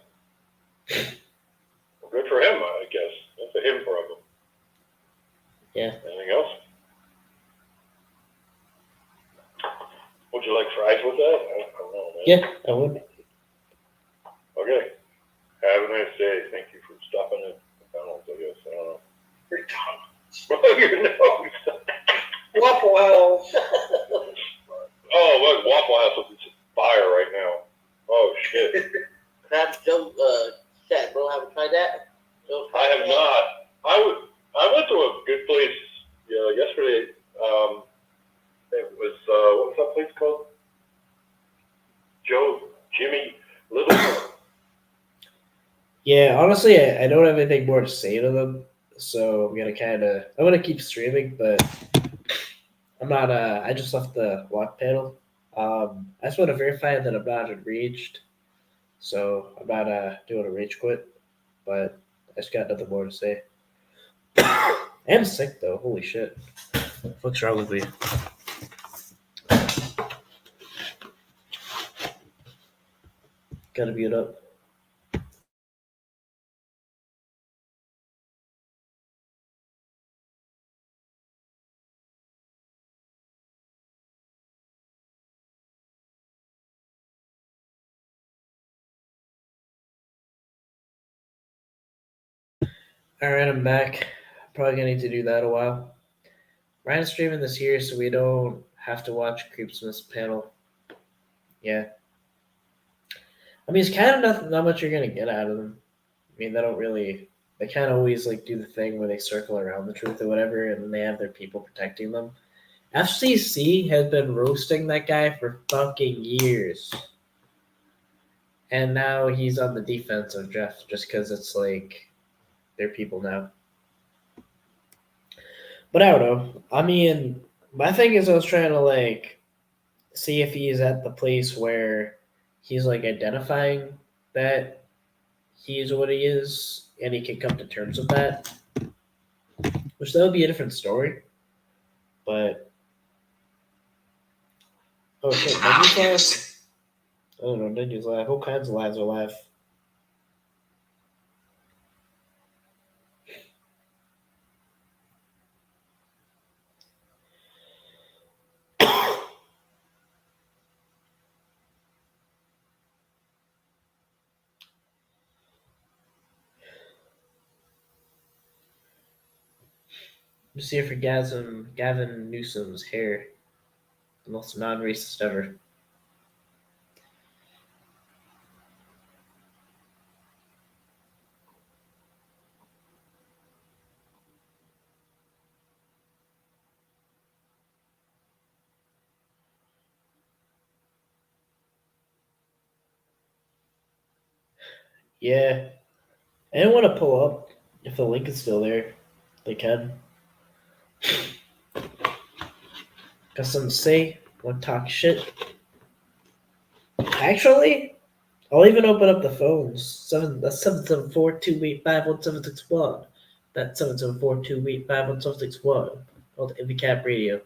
Well, good for him, I guess. That's a him problem. Yeah. Anything else? Would you like fries with that? I don't know, man. Yeah, I would. Okay. Have a nice day. Thank you for stopping in McDonald's, I guess. I don't know. McDonald's. Your nose. Waffle House. Oh, what? Waffle House is fire right now. Oh, shit. Crab Joe Shack, bro. Haven't tried that? I have not. I went to a good place yesterday. It was, what was that place called? Jimmy Little. Yeah, honestly, I don't have anything more to say to them, so I'm gonna keep streaming, but I'm not. I just left the lock panel. I just want to verify that I'm not enraged, so I'm not doing a rage quit. But I just got nothing more to say. I'm sick though. Holy shit! What's wrong with me? Gotta mute up. All right, I'm back. Probably gonna need to do that a while. Ryan's streaming this year, so we don't have to watch Creepsmith's panel. Yeah. I mean, it's kind of not much you're gonna get out of them. I mean, they kind of always like do the thing where they circle around the truth or whatever, and then they have their people protecting them. FCC has been roasting that guy for fucking years. And now he's on the defense of Jeff just because it's like they're people now. But I don't know. I mean, my thing is I was trying to like see if he's at the place where he's like identifying that he is what he is and he can come to terms with that. Which that would be a different story. But oh shit, Nenu's live? I don't know, Nenu's live. All kinds of lives are live. Just here for Gavin Newsom's hair. The most non-racist ever. Yeah. I didn't want to pull up if the link is still there. They can. Got something to say? Want to talk shit? Actually, I'll even open up the phones. That's 774-285-1761. That's 774-285-1761. Called NVCAP radio.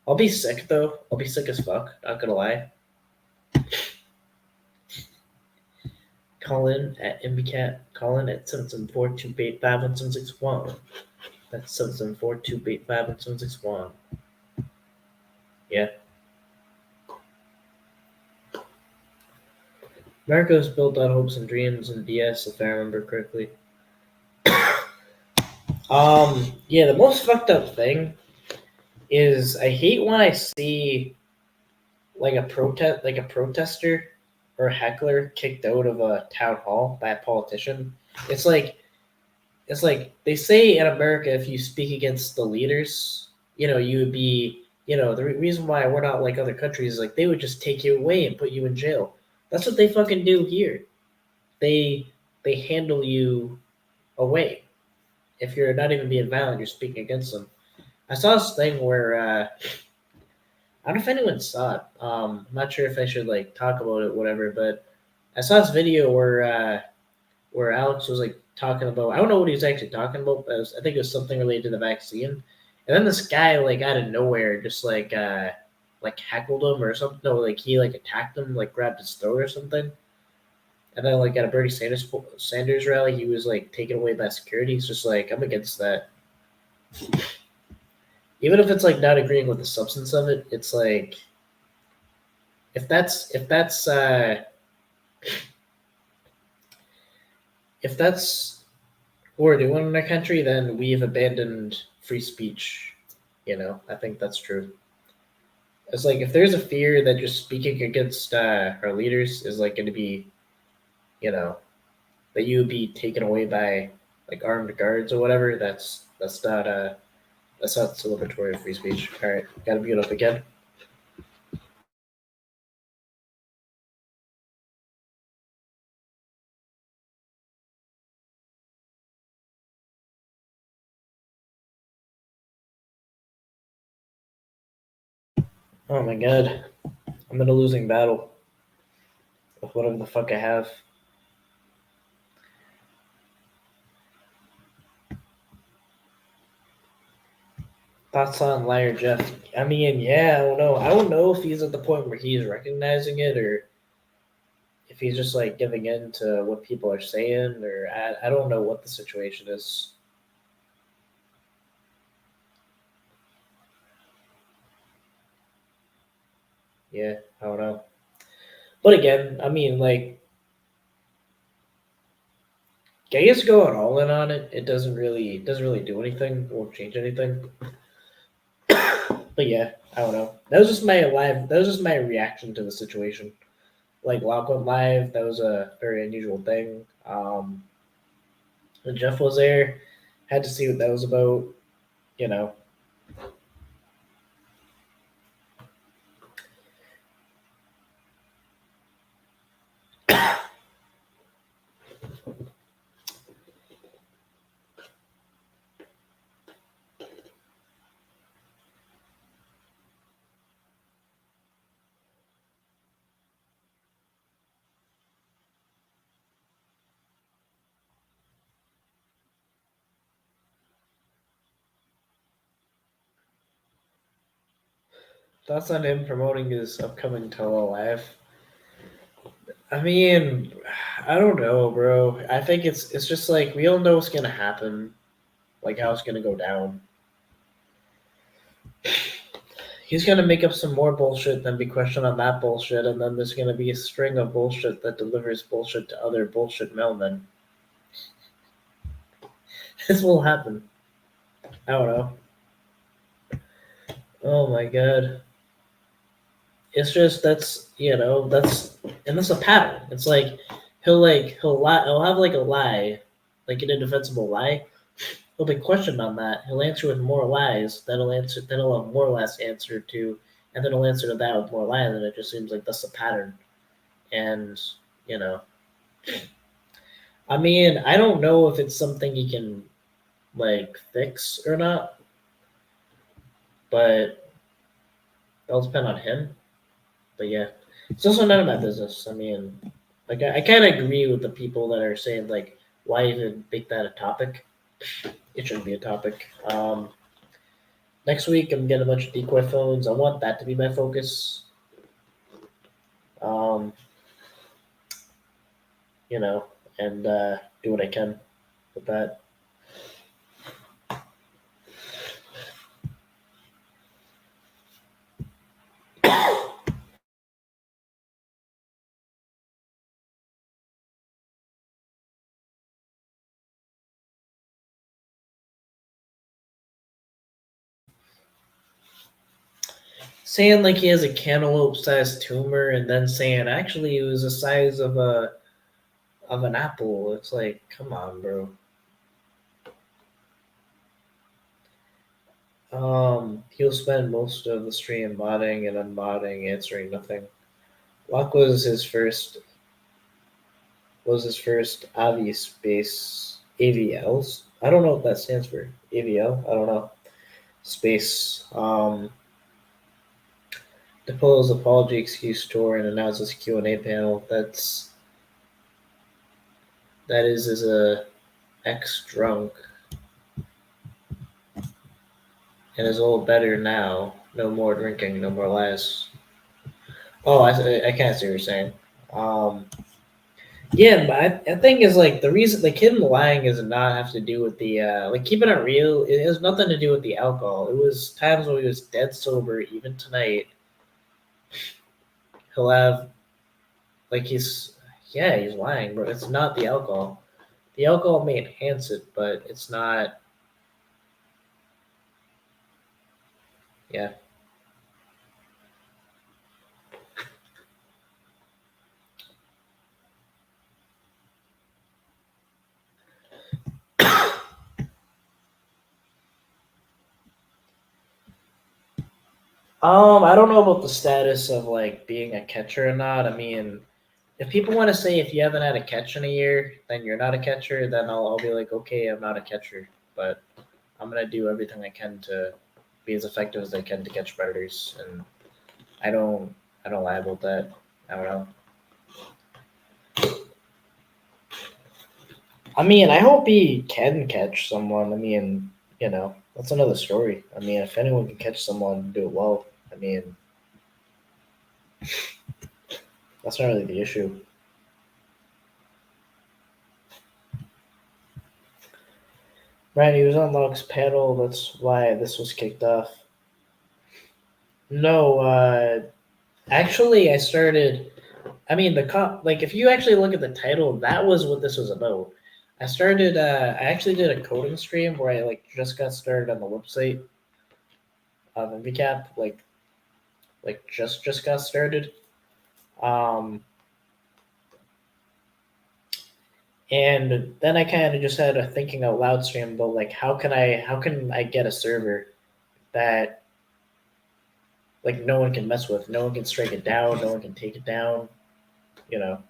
I'll be sick though. I'll be sick as fuck. Not gonna lie. Call in at NVCAP. Call in at 774-285-1761. That's 774-285-1761. Yeah. America was built on hopes and dreams and BS, if I remember correctly. Yeah, the most fucked up thing is I hate when I see like a protester or a heckler kicked out of a town hall by a politician. It's like they say in America, if you speak against the leaders, you would be, the reason why we're not like other countries is like they would just take you away and put you in jail. That's what they fucking do here. They handle you away. If you're not even being violent, you're speaking against them. I saw this thing where I don't know if anyone saw it. I'm not sure if I should like talk about it, whatever. But I saw this video where Alex was like talking about. I don't know what he was actually talking about, but I think it was something related to the vaccine. And then this guy like out of nowhere just like heckled him or something. No, like he like attacked him, like grabbed his throat or something. And then like at a Bernie Sanders rally, he was like taken away by security. He's just like, I'm against that. Even if it's like not agreeing with the substance of it, it's like if that's what we're doing in our country, then we've abandoned free speech. I think that's true. It's like if there's a fear that just speaking against our leaders is like going to be, that you would be taken away by like armed guards or whatever. That's not celebratory of free speech. All right, gotta mute up again. Oh my god, I'm in a losing battle with whatever the fuck I have. Thoughts on Liar Jeff? I mean, yeah, I don't know. I don't know if he's at the point where he's recognizing it or if he's just like giving in to what people are saying, or I don't know what the situation is. Yeah, I don't know. But again, I mean, like, I guess going all in on it, it doesn't really do anything. It won't change anything. But yeah, I don't know. That was just my reaction to the situation. Like Lock went live, that was a very unusual thing. When Jeff was there, had to see what that was about. You know. Thoughts on him promoting his upcoming Tolo live? I mean, I don't know, bro. I think it's just like we all know what's gonna happen, like how it's gonna go down. He's gonna make up some more bullshit, then be questioned on that bullshit, and then there's gonna be a string of bullshit that delivers bullshit to other bullshit mailmen. This will happen. I don't know. Oh my god. It's just that's and that's a pattern. It's like he'll lie, he'll have like a lie, like an indefensible lie. He'll be questioned on that. He'll answer with more lies. Then he'll have more lies to answer to, and then he'll answer to that with more lies. And it just seems like that's a pattern. And you know, I mean, I don't know if it's something he can like fix or not, but it'll depend on him. But yeah, it's also none of my business. I mean, like I kind of agree with the people that are saying like, why even make that a topic? It shouldn't be a topic. Next week I'm getting a bunch of decoy phones. I want that to be my focus. Um, you know, and do what I can with that. Saying like he has a cantaloupe-sized tumor, and then saying actually it was the size of an apple. It's like, come on, bro. He'll spend most of the stream modding and unmodding, answering nothing. Locke was his first Avi space AVLs. I don't know what that stands for. AVL? I don't know. Space. Depose apology excuse tour and announces Q&A panel. That is a ex drunk and is all better now. No more drinking, no more lies. Oh, I can't see what you're saying. Yeah, but I think is like the reason like him lying does not have to do with the like keeping it real. It has nothing to do with the alcohol. It was times when he was dead sober. Even tonight, he'll have like he's lying, but it's not the alcohol. The alcohol may enhance it, but it's not. Yeah. I don't know about the status of like being a catcher or not. I mean, if people want to say if you haven't had a catch in a year, then you're not a catcher, then I'll be like, okay, I'm not a catcher, but I'm gonna do everything I can to be as effective as I can to catch predators, and I don't lie about that. I don't know. I mean, I hope he can catch someone. I mean, that's another story. I mean, if anyone can catch someone, do it well. I mean, that's not really the issue. Right, he was on Locke's panel. That's why this was kicked off. No, actually, I started. I mean, like if you actually look at the title, that was what this was about. I started. I actually did a coding stream where I like just got started on the website of NVCAP. Like just got started. And then I kind of just had a thinking out loud stream about like how can I get a server that like no one can mess with, no one can strike it down, no one can take it down, you know.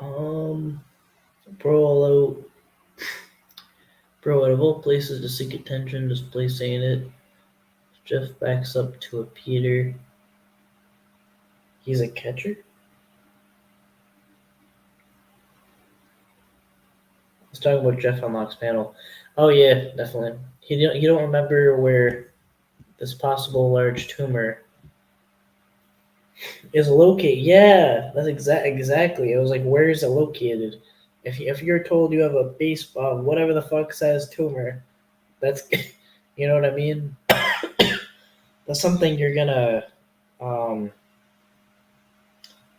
Um, bro, out of all places to seek attention, this place ain't it. Jeff backs up to a Peter. He's a catcher? He's talking about Jeff Unlock's panel. Oh yeah, definitely. You don't remember where this possible large tumor is located? Yeah, that's exactly. It was like, where is it located? If you're told you have a baseball, whatever the fuck size tumor, that's you know what I mean. That's something you're gonna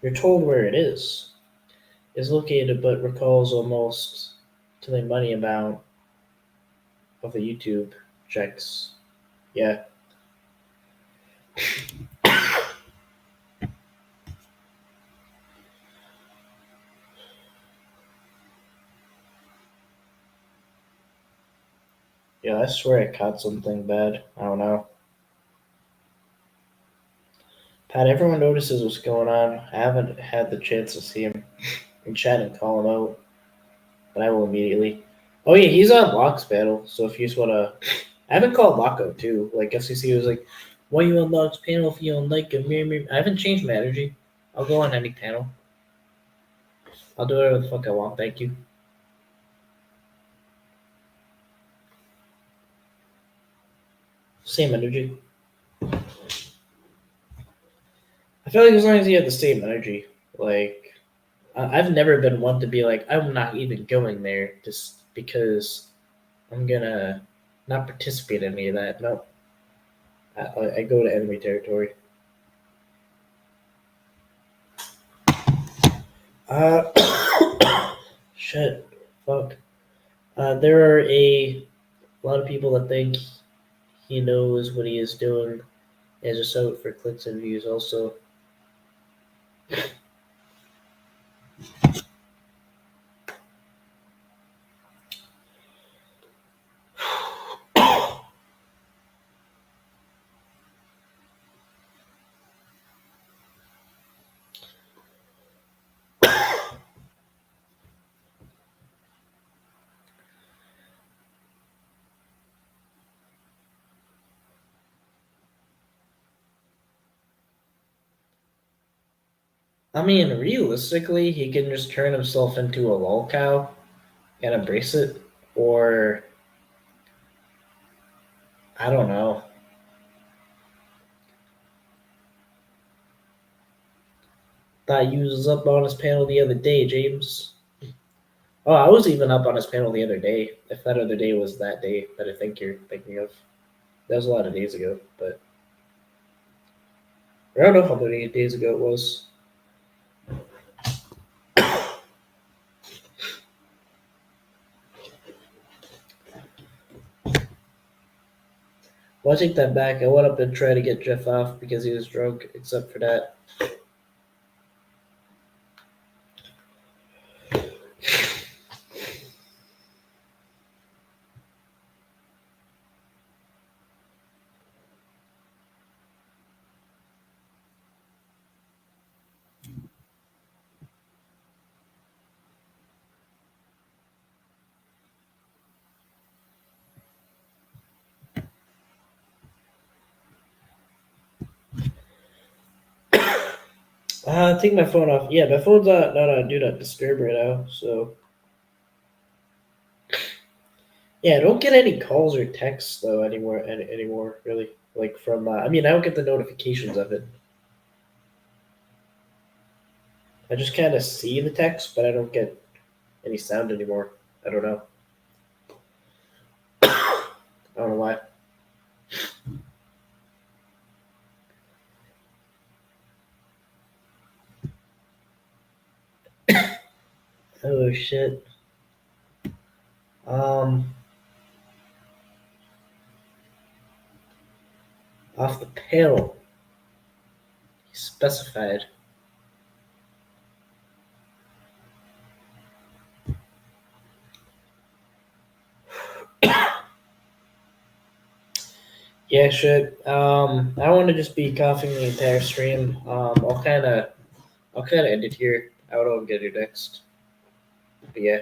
you're told where it is located, but recalls almost to the money amount of the YouTube checks. Yeah. Yeah, I swear I caught something bad. I don't know. Pat, everyone notices what's going on. I haven't had the chance to see him in chat and call him out, but I will immediately. Oh yeah, he's on Locke's panel, so if you just wanna, I haven't called Locke out too. Like FCC was like, "Why you on Locke's panel if you don't like him?" I haven't changed my energy. I'll go on any panel. I'll do whatever the fuck I want. Thank you. Same energy. I feel like as long as you have the same energy, like I've never been one to be like, I'm not even going there just because I'm gonna not participate in any of that. No, I go to enemy territory. Shit, fuck. There are a lot of people that think he knows what he is doing, and just out for clicks and views. Also, I mean, realistically, he can just turn himself into a lol cow and embrace it, or I don't know. Thought you was up on his panel the other day, James. Oh, I was even up on his panel the other day. If that other day was that day that I think you're thinking of. That was a lot of days ago, but I don't know how many days ago it was. Well, I take that back. I went up and tried to get Jeff off because he was drunk, except for that. Take my phone off. Yeah, my phone's not on do not disturb right now. So yeah, I don't get any calls or texts though anymore. Anymore, really. Like from I mean, I don't get the notifications of it. I just kind of see the text, but I don't get any sound anymore. I don't know. I don't know why. Oh shit. Off the panel. He specified. Yeah, shit. I don't want to just be coughing the entire stream. I'll kind of end it here. I don't know what I'm gonna do next. But yeah.